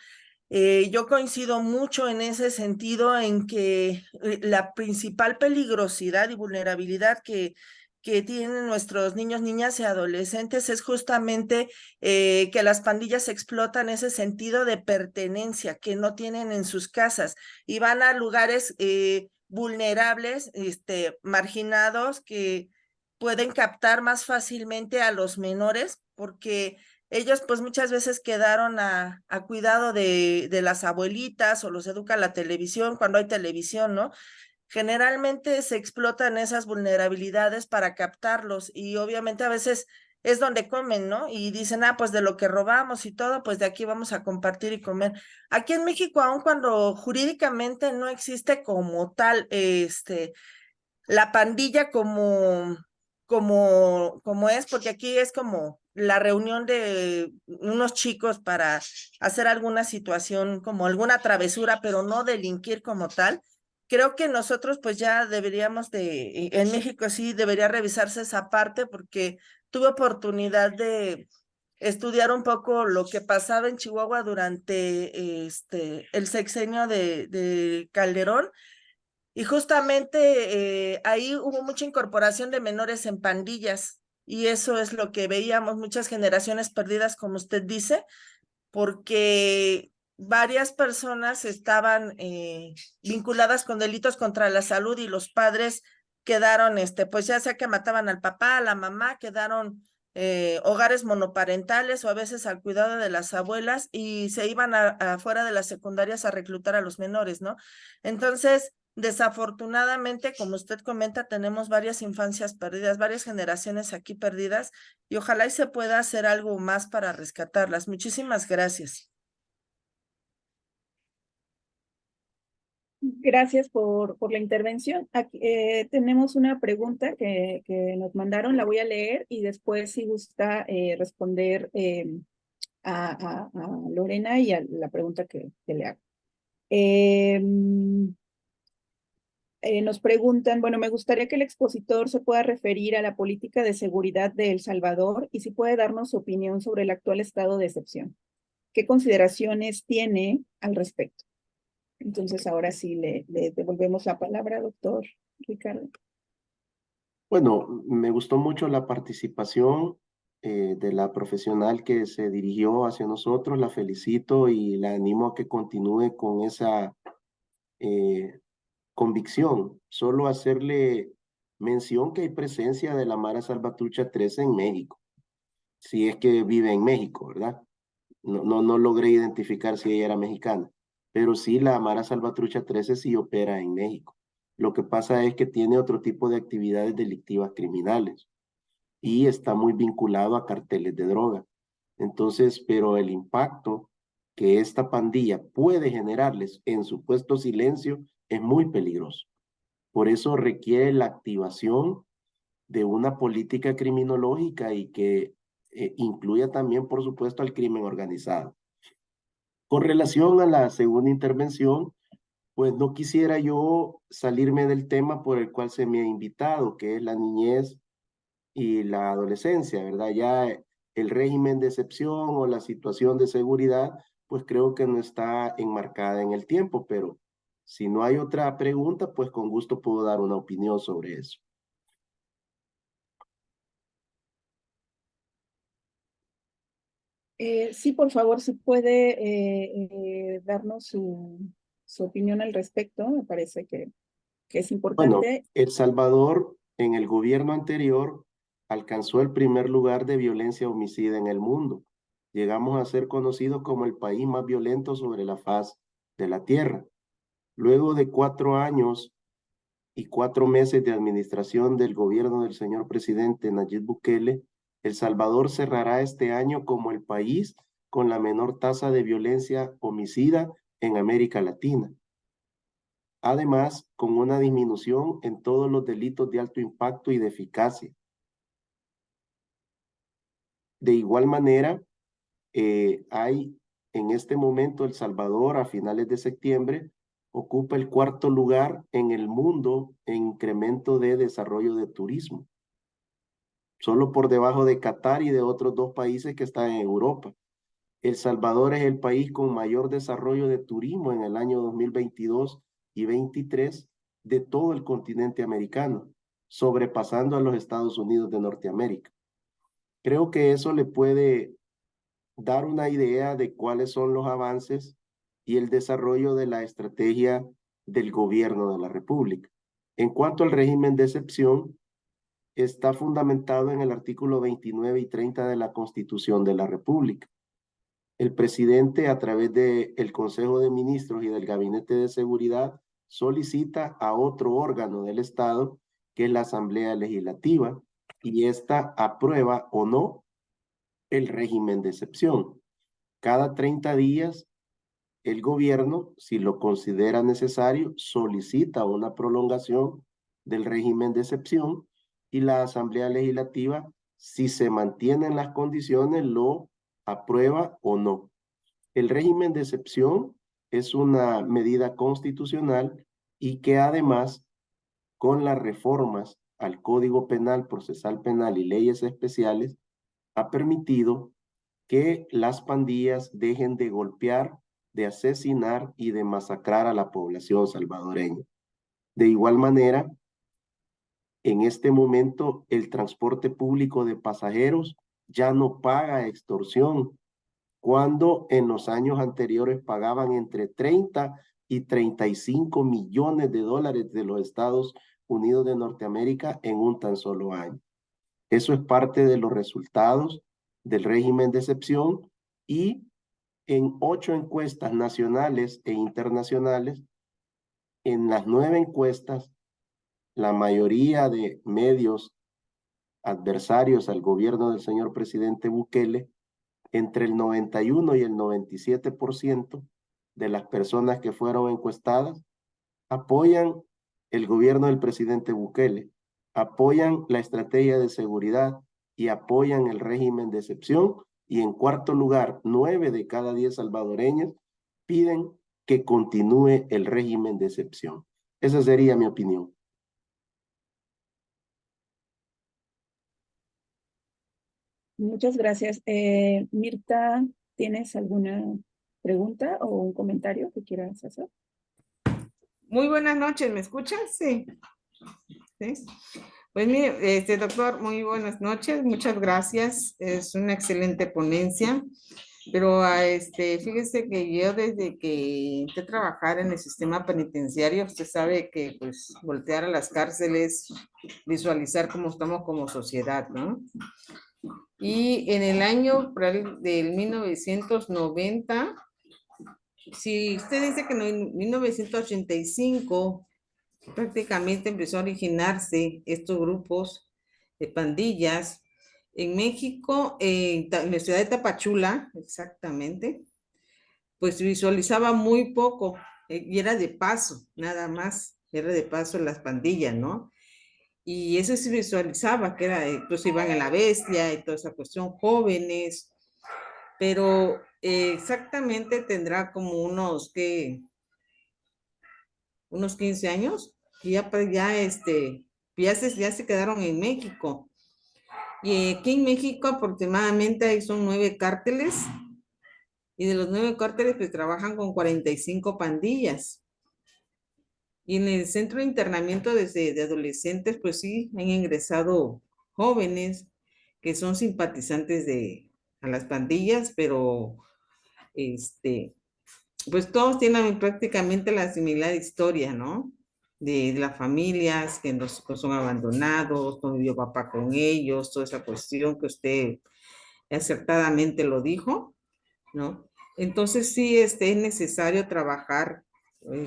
Yo coincido mucho en ese sentido, en que la principal peligrosidad y vulnerabilidad que tienen nuestros niños, niñas y adolescentes es justamente que las pandillas explotan ese sentido de pertenencia que no tienen en sus casas y van a lugares vulnerables, marginados, que pueden captar más fácilmente a los menores, porque ellos pues muchas veces quedaron a cuidado de las abuelitas o los educa la televisión cuando hay televisión, ¿no? Generalmente se explotan esas vulnerabilidades para captarlos y obviamente a veces es donde comen, ¿no? Y dicen, pues de lo que robamos y todo, pues de aquí vamos a compartir y comer. Aquí en México, aun cuando jurídicamente no existe como tal, la pandilla como es, porque aquí es como la reunión de unos chicos para hacer alguna situación, como alguna travesura, pero no delinquir como tal. Creo que nosotros pues ya deberíamos en México sí debería revisarse esa parte, porque tuve oportunidad de estudiar un poco lo que pasaba en Chihuahua durante el sexenio de Calderón, y justamente ahí hubo mucha incorporación de menores en pandillas, y eso es lo que veíamos, muchas generaciones perdidas, como usted dice, porque varias personas estaban vinculadas con delitos contra la salud y los padres quedaron, pues ya sea que mataban al papá, a la mamá, quedaron hogares monoparentales o a veces al cuidado de las abuelas, y se iban afuera de las secundarias a reclutar a los menores, ¿no? Entonces, desafortunadamente, como usted comenta, tenemos varias infancias perdidas, varias generaciones aquí perdidas, y ojalá y se pueda hacer algo más para rescatarlas. Muchísimas gracias. Gracias por la intervención. Aquí, tenemos una pregunta que nos mandaron, la voy a leer y después si gusta responder a Lorena y a la pregunta que le hago. Nos preguntan, bueno, me gustaría que el expositor se pueda referir a la política de seguridad de El Salvador y si puede darnos su opinión sobre el actual estado de excepción. ¿Qué consideraciones tiene al respecto? Entonces, ahora sí le devolvemos la palabra, doctor Ricardo. Bueno, me gustó mucho la participación de la profesional que se dirigió hacia nosotros. La felicito y la animo a que continúe con esa eh, convicción. Solo hacerle mención que hay presencia de la Mara Salvatrucha 13 en México, si es que vive en México, ¿verdad? No logré identificar si ella era mexicana, pero sí la Mara Salvatrucha 13 sí opera en México. Lo que pasa es que tiene otro tipo de actividades delictivas criminales y está muy vinculado a carteles de droga. Entonces, pero el impacto que esta pandilla puede generarles en supuesto silencio es muy peligroso. Por eso requiere la activación de una política criminológica y que incluya también, por supuesto, al crimen organizado. Con relación a la segunda intervención, pues no quisiera yo salirme del tema por el cual se me ha invitado, que es la niñez y la adolescencia, ¿verdad? Ya el régimen de excepción o la situación de seguridad, pues creo que no está enmarcada en el tiempo, pero si no hay otra pregunta, pues con gusto puedo dar una opinión sobre eso. Sí, por favor, si puede darnos su opinión al respecto, me parece que es Bueno, importante. El Salvador en el gobierno anterior alcanzó el primer lugar de violencia homicida en el mundo. Llegamos a ser conocidos como el país más violento sobre la faz de la tierra. Luego de 4 años y 4 meses de administración del gobierno del señor presidente Nayib Bukele, El Salvador cerrará este año como el país con la menor tasa de violencia homicida en América Latina. Además, con una disminución en todos los delitos de alto impacto y de eficacia. De igual manera, hay en este momento El Salvador a finales de septiembre ocupa el 4º lugar en el mundo en incremento de desarrollo de turismo, solo por debajo de Qatar y de otros 2 países que están en Europa. El Salvador es el país con mayor desarrollo de turismo en el año 2022 y 2023 de todo el continente americano, sobrepasando a los Estados Unidos de Norteamérica. Creo que eso le puede dar una idea de cuáles son los avances y el desarrollo de la estrategia del gobierno de la República. En cuanto al régimen de excepción, está fundamentado en el artículo 29 y 30 de la Constitución de la República. El presidente, a través del Consejo de Ministros y del Gabinete de Seguridad, solicita a otro órgano del Estado, que es la Asamblea Legislativa, y esta aprueba o no el régimen de excepción. Cada 30 días, el gobierno, si lo considera necesario, solicita una prolongación del régimen de excepción y la Asamblea Legislativa, si se mantienen las condiciones, lo aprueba o no. El régimen de excepción es una medida constitucional y que además, con las reformas al Código Penal, Procesal Penal y leyes especiales, ha permitido que las pandillas dejen de golpear, de asesinar y de masacrar a la población salvadoreña. De igual manera, en este momento el transporte público de pasajeros ya no paga extorsión, cuando en los años anteriores pagaban entre 30 y 35 millones de dólares de los Estados Unidos de Norteamérica en un tan solo año. Eso es parte de los resultados del régimen de excepción y en 8 encuestas nacionales e internacionales, en las 9 encuestas, la mayoría de medios adversarios al gobierno del señor presidente Bukele, entre el 91 y el 97% de las personas que fueron encuestadas apoyan el gobierno del presidente Bukele, apoyan la estrategia de seguridad y apoyan el régimen de excepción. Y en cuarto lugar, 9 de cada 10 salvadoreños piden que continúe el régimen de excepción. Esa sería mi opinión. Muchas gracias. Mirta, ¿tienes alguna pregunta o un comentario que quieras hacer? Muy buenas noches, ¿me escuchas? Sí. ¿Sí? Pues mire, doctor, muy buenas noches, muchas gracias. Es una excelente ponencia, pero fíjese que yo desde que entré a trabajar en el sistema penitenciario, usted sabe que pues voltear a las cárceles, visualizar cómo estamos como sociedad, ¿no? Y en el año del 1990, si usted dice que en 1985 prácticamente empezó a originarse estos grupos de pandillas en México, en la ciudad de Tapachula, exactamente, pues visualizaba muy poco, y era de paso, nada más, era de paso en las pandillas, ¿no? Y eso se visualizaba, que era, pues iban a la bestia y toda esa cuestión, jóvenes, pero exactamente tendrá como unos 15 años, y ya, pues, ya se quedaron en México. Y aquí en México aproximadamente son 9 cárteles, y de los 9 cárteles pues trabajan con 45 pandillas. Y en el centro de internamiento de adolescentes pues sí han ingresado jóvenes que son simpatizantes a las pandillas, pero pues todos tienen prácticamente la similar historia, ¿no? De las familias que los hijos son abandonados, no vivió papá con ellos, toda esa cuestión que usted acertadamente lo dijo, ¿no? Entonces sí, es necesario trabajar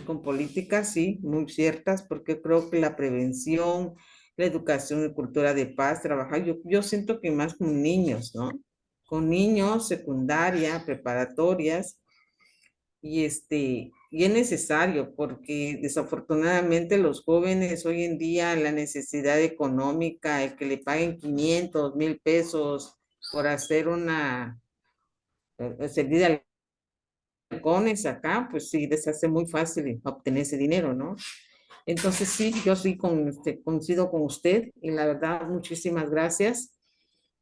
con políticas, sí, muy ciertas, porque creo que la prevención, la educación y cultura de paz, trabajar, yo siento que más con niños, ¿no? Con niños, secundaria, preparatorias, y es necesario porque desafortunadamente los jóvenes hoy en día, la necesidad económica, el que le paguen 500, 1000 pesos por hacer una servida de halcones acá, pues sí, les hace muy fácil obtener ese dinero, ¿no? Entonces sí, yo sí coincido con usted y la verdad, muchísimas gracias,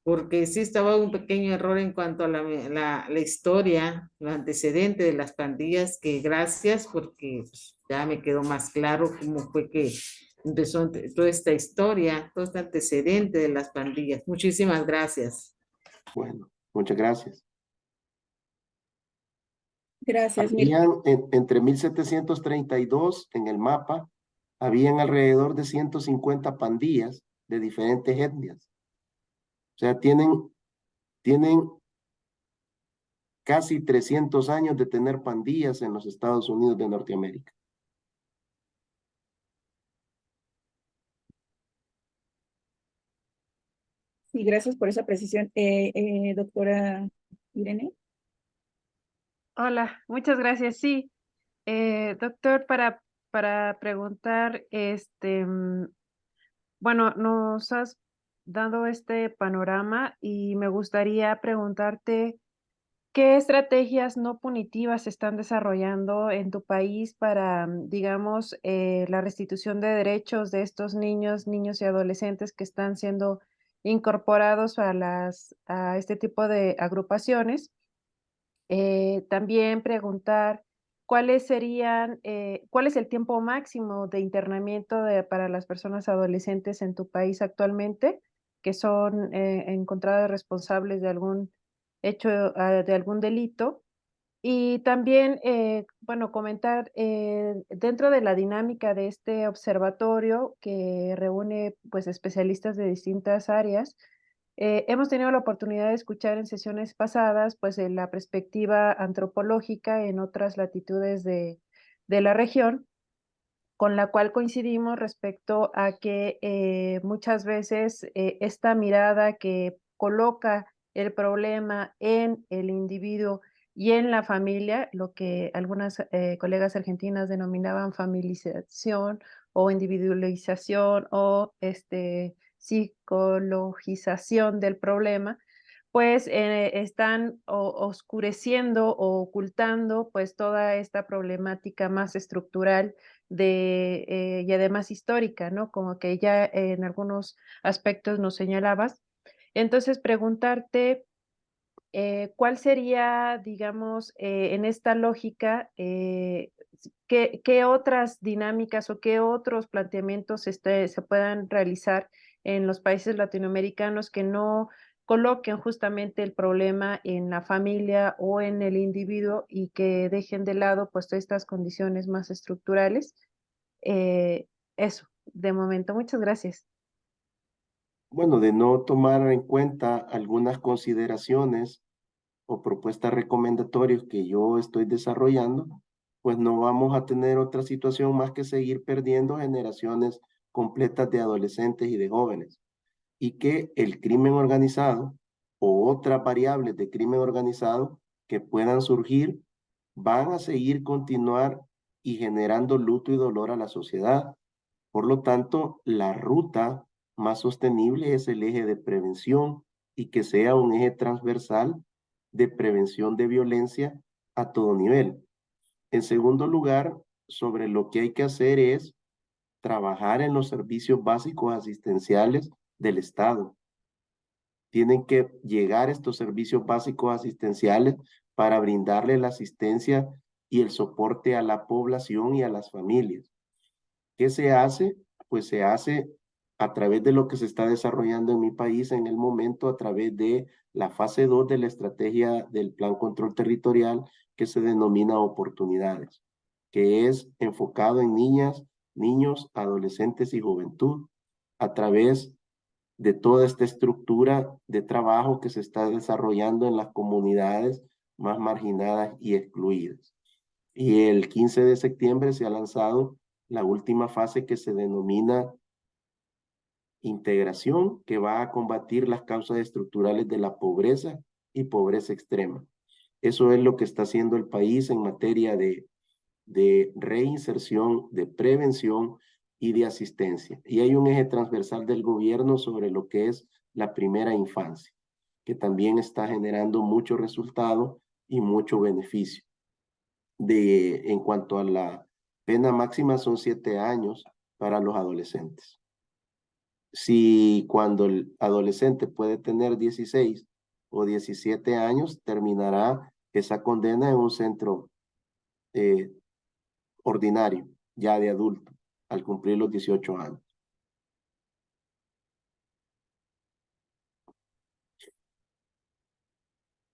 porque sí estaba un pequeño error en cuanto a la historia, el antecedente de las pandillas, que gracias, porque pues, ya me quedó más claro cómo fue que empezó toda esta historia, todo este antecedente de las pandillas. Muchísimas gracias. Bueno, muchas gracias. Gracias, Mirta. Entre 1732 en el mapa, habían alrededor de 150 pandillas de diferentes etnias. O sea, tienen casi 300 años de tener pandillas en los Estados Unidos de Norteamérica. Sí, gracias por esa precisión. Doctora Irene. Hola, muchas gracias. Sí, doctor, para preguntar, bueno, nos has dado este panorama y me gustaría preguntarte qué estrategias no punitivas se están desarrollando en tu país para, digamos, la restitución de derechos de estos niños y adolescentes que están siendo incorporados a este tipo de agrupaciones. También preguntar cuál es el tiempo máximo de internamiento para las personas adolescentes en tu país actualmente, que son encontradas responsables de algún hecho, de algún delito. Y también, bueno, comentar dentro de la dinámica de este observatorio que reúne pues especialistas de distintas áreas. Hemos tenido la oportunidad de escuchar en sesiones pasadas, pues, la perspectiva antropológica en otras latitudes de la región, con la cual coincidimos respecto a que muchas veces esta mirada que coloca el problema en el individuo y en la familia, lo que algunas colegas argentinas denominaban familiarización o individualización o psicologización del problema, pues están oscureciendo o ocultando pues toda esta problemática más estructural y además histórica, ¿no? Como que ya en algunos aspectos nos señalabas. Entonces, preguntarte, ¿cuál sería, digamos, en esta lógica, qué otras dinámicas o qué otros planteamientos se puedan realizar en los países latinoamericanos que no coloquen justamente el problema en la familia o en el individuo y que dejen de lado pues todas estas condiciones más estructurales? Eh, Eso, de momento, muchas gracias. Bueno, de no tomar en cuenta algunas consideraciones o propuestas recomendatorias que yo estoy desarrollando, pues no vamos a tener otra situación más que seguir perdiendo generaciones completas de adolescentes y de jóvenes. Y que el crimen organizado o otras variables de crimen organizado que puedan surgir van a seguir continuar y generando luto y dolor a la sociedad. Por lo tanto, la ruta más sostenible es el eje de prevención y que sea un eje transversal de prevención de violencia a todo nivel. En segundo lugar, sobre lo que hay que hacer es trabajar en los servicios básicos asistenciales del Estado. Tienen que llegar estos servicios básicos asistenciales para brindarle la asistencia y el soporte a la población y a las familias. ¿Qué se hace? Pues se hace a través de lo que se está desarrollando en mi país en el momento, a través de la fase 2 de la estrategia del Plan Control Territorial que se denomina Oportunidades, que es enfocado en niñas, niños, adolescentes y juventud, a través de toda esta estructura de trabajo que se está desarrollando en las comunidades más marginadas y excluidas. Y el 15 de septiembre se ha lanzado la última fase que se denomina integración, que va a combatir las causas estructurales de la pobreza y pobreza extrema. Eso es lo que está haciendo el país en materia de reinserción, de prevención y de asistencia. Y hay un eje transversal del gobierno sobre lo que es la primera infancia, que también está generando mucho resultado y mucho beneficio. En cuanto a la pena máxima, son 7 años para los adolescentes. Si cuando el adolescente puede tener 16 o 17 años, terminará esa condena en un centro ordinario, ya de adulto, al cumplir los 18 años.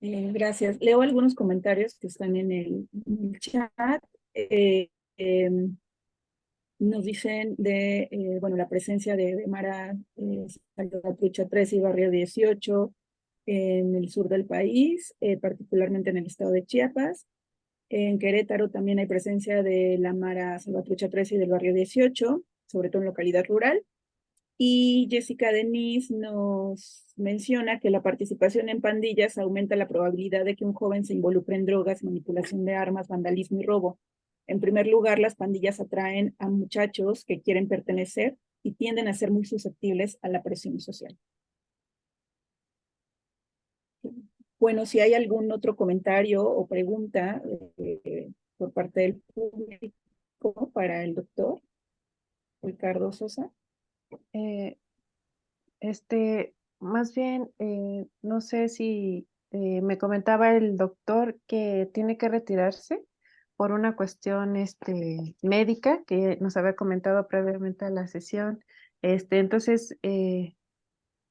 Gracias. Leo algunos comentarios que están en el chat. Eh, em, Nos dicen de, bueno, la presencia de Mara Salvatrucha 13 y Barrio 18 en el sur del país, particularmente en el estado de Chiapas. En Querétaro también hay presencia de la Mara Salvatrucha 13 y del Barrio 18, sobre todo en localidad rural. Y Jessica Denise nos menciona que la participación en pandillas aumenta la probabilidad de que un joven se involucre en drogas, manipulación de armas, vandalismo y robo. En primer lugar, las pandillas atraen a muchachos que quieren pertenecer y tienden a ser muy susceptibles a la presión social. Bueno, si hay algún otro comentario o pregunta por parte del público para el doctor Ricardo Sosa. Más bien, no sé si me comentaba el doctor que tiene que retirarse por una cuestión médica que nos había comentado previamente a la sesión. Entonces,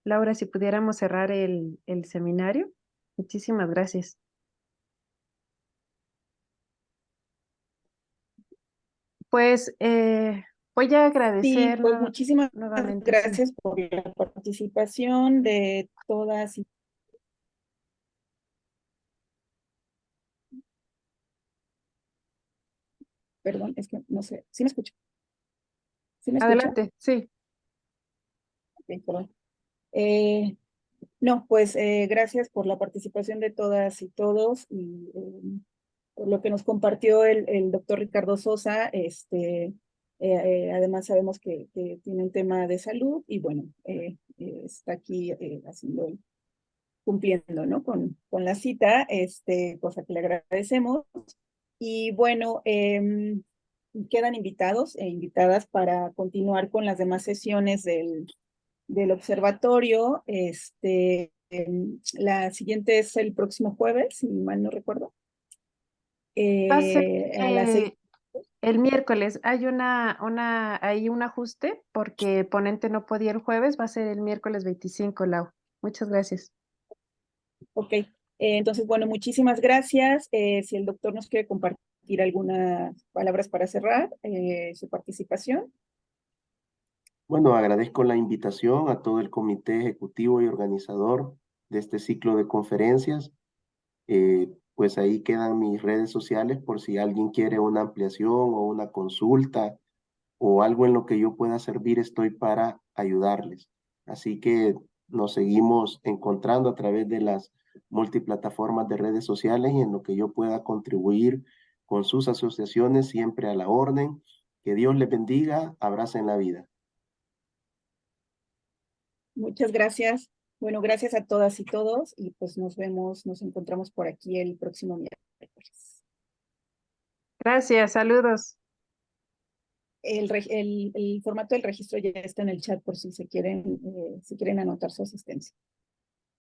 Laura, si pudiéramos cerrar el seminario. Muchísimas gracias. Pues voy a Sí, agradecer pues muchísimas nuevamente. gracias por la participación de todas. Perdón, es que no sé. ¿Sí me escucha? ¿Sí me escucha? Adelante, sí. Ok, perdón. No, pues gracias por la participación de todas y todos y por lo que nos compartió el doctor Ricardo Sosa. Además sabemos que tiene un tema de salud y bueno, está aquí cumpliendo, ¿no? Con la cita, cosa que le agradecemos. Y bueno, quedan invitados e invitadas para continuar con las demás sesiones del observatorio. La siguiente es el próximo jueves, si mal no recuerdo. Va a ser A las 6. el miércoles. Hay hay un ajuste porque ponente no podía el jueves, va a ser el miércoles 25, Lau. Muchas gracias. Ok, entonces, bueno, muchísimas gracias. Si el doctor nos quiere compartir algunas palabras para cerrar su participación. Bueno, agradezco la invitación a todo el comité ejecutivo y organizador de este ciclo de conferencias. Pues ahí quedan mis redes sociales por si alguien quiere una ampliación o una consulta o algo en lo que yo pueda servir, estoy para ayudarles. Así que nos seguimos encontrando a través de las multiplataformas de redes sociales y en lo que yo pueda contribuir con sus asociaciones, siempre a la orden. Que Dios les bendiga, abracen la vida. Muchas gracias. Bueno, gracias a todas y todos y pues nos encontramos por aquí el próximo miércoles. Gracias, saludos. El formato del registro ya está en el chat por si quieren anotar su asistencia.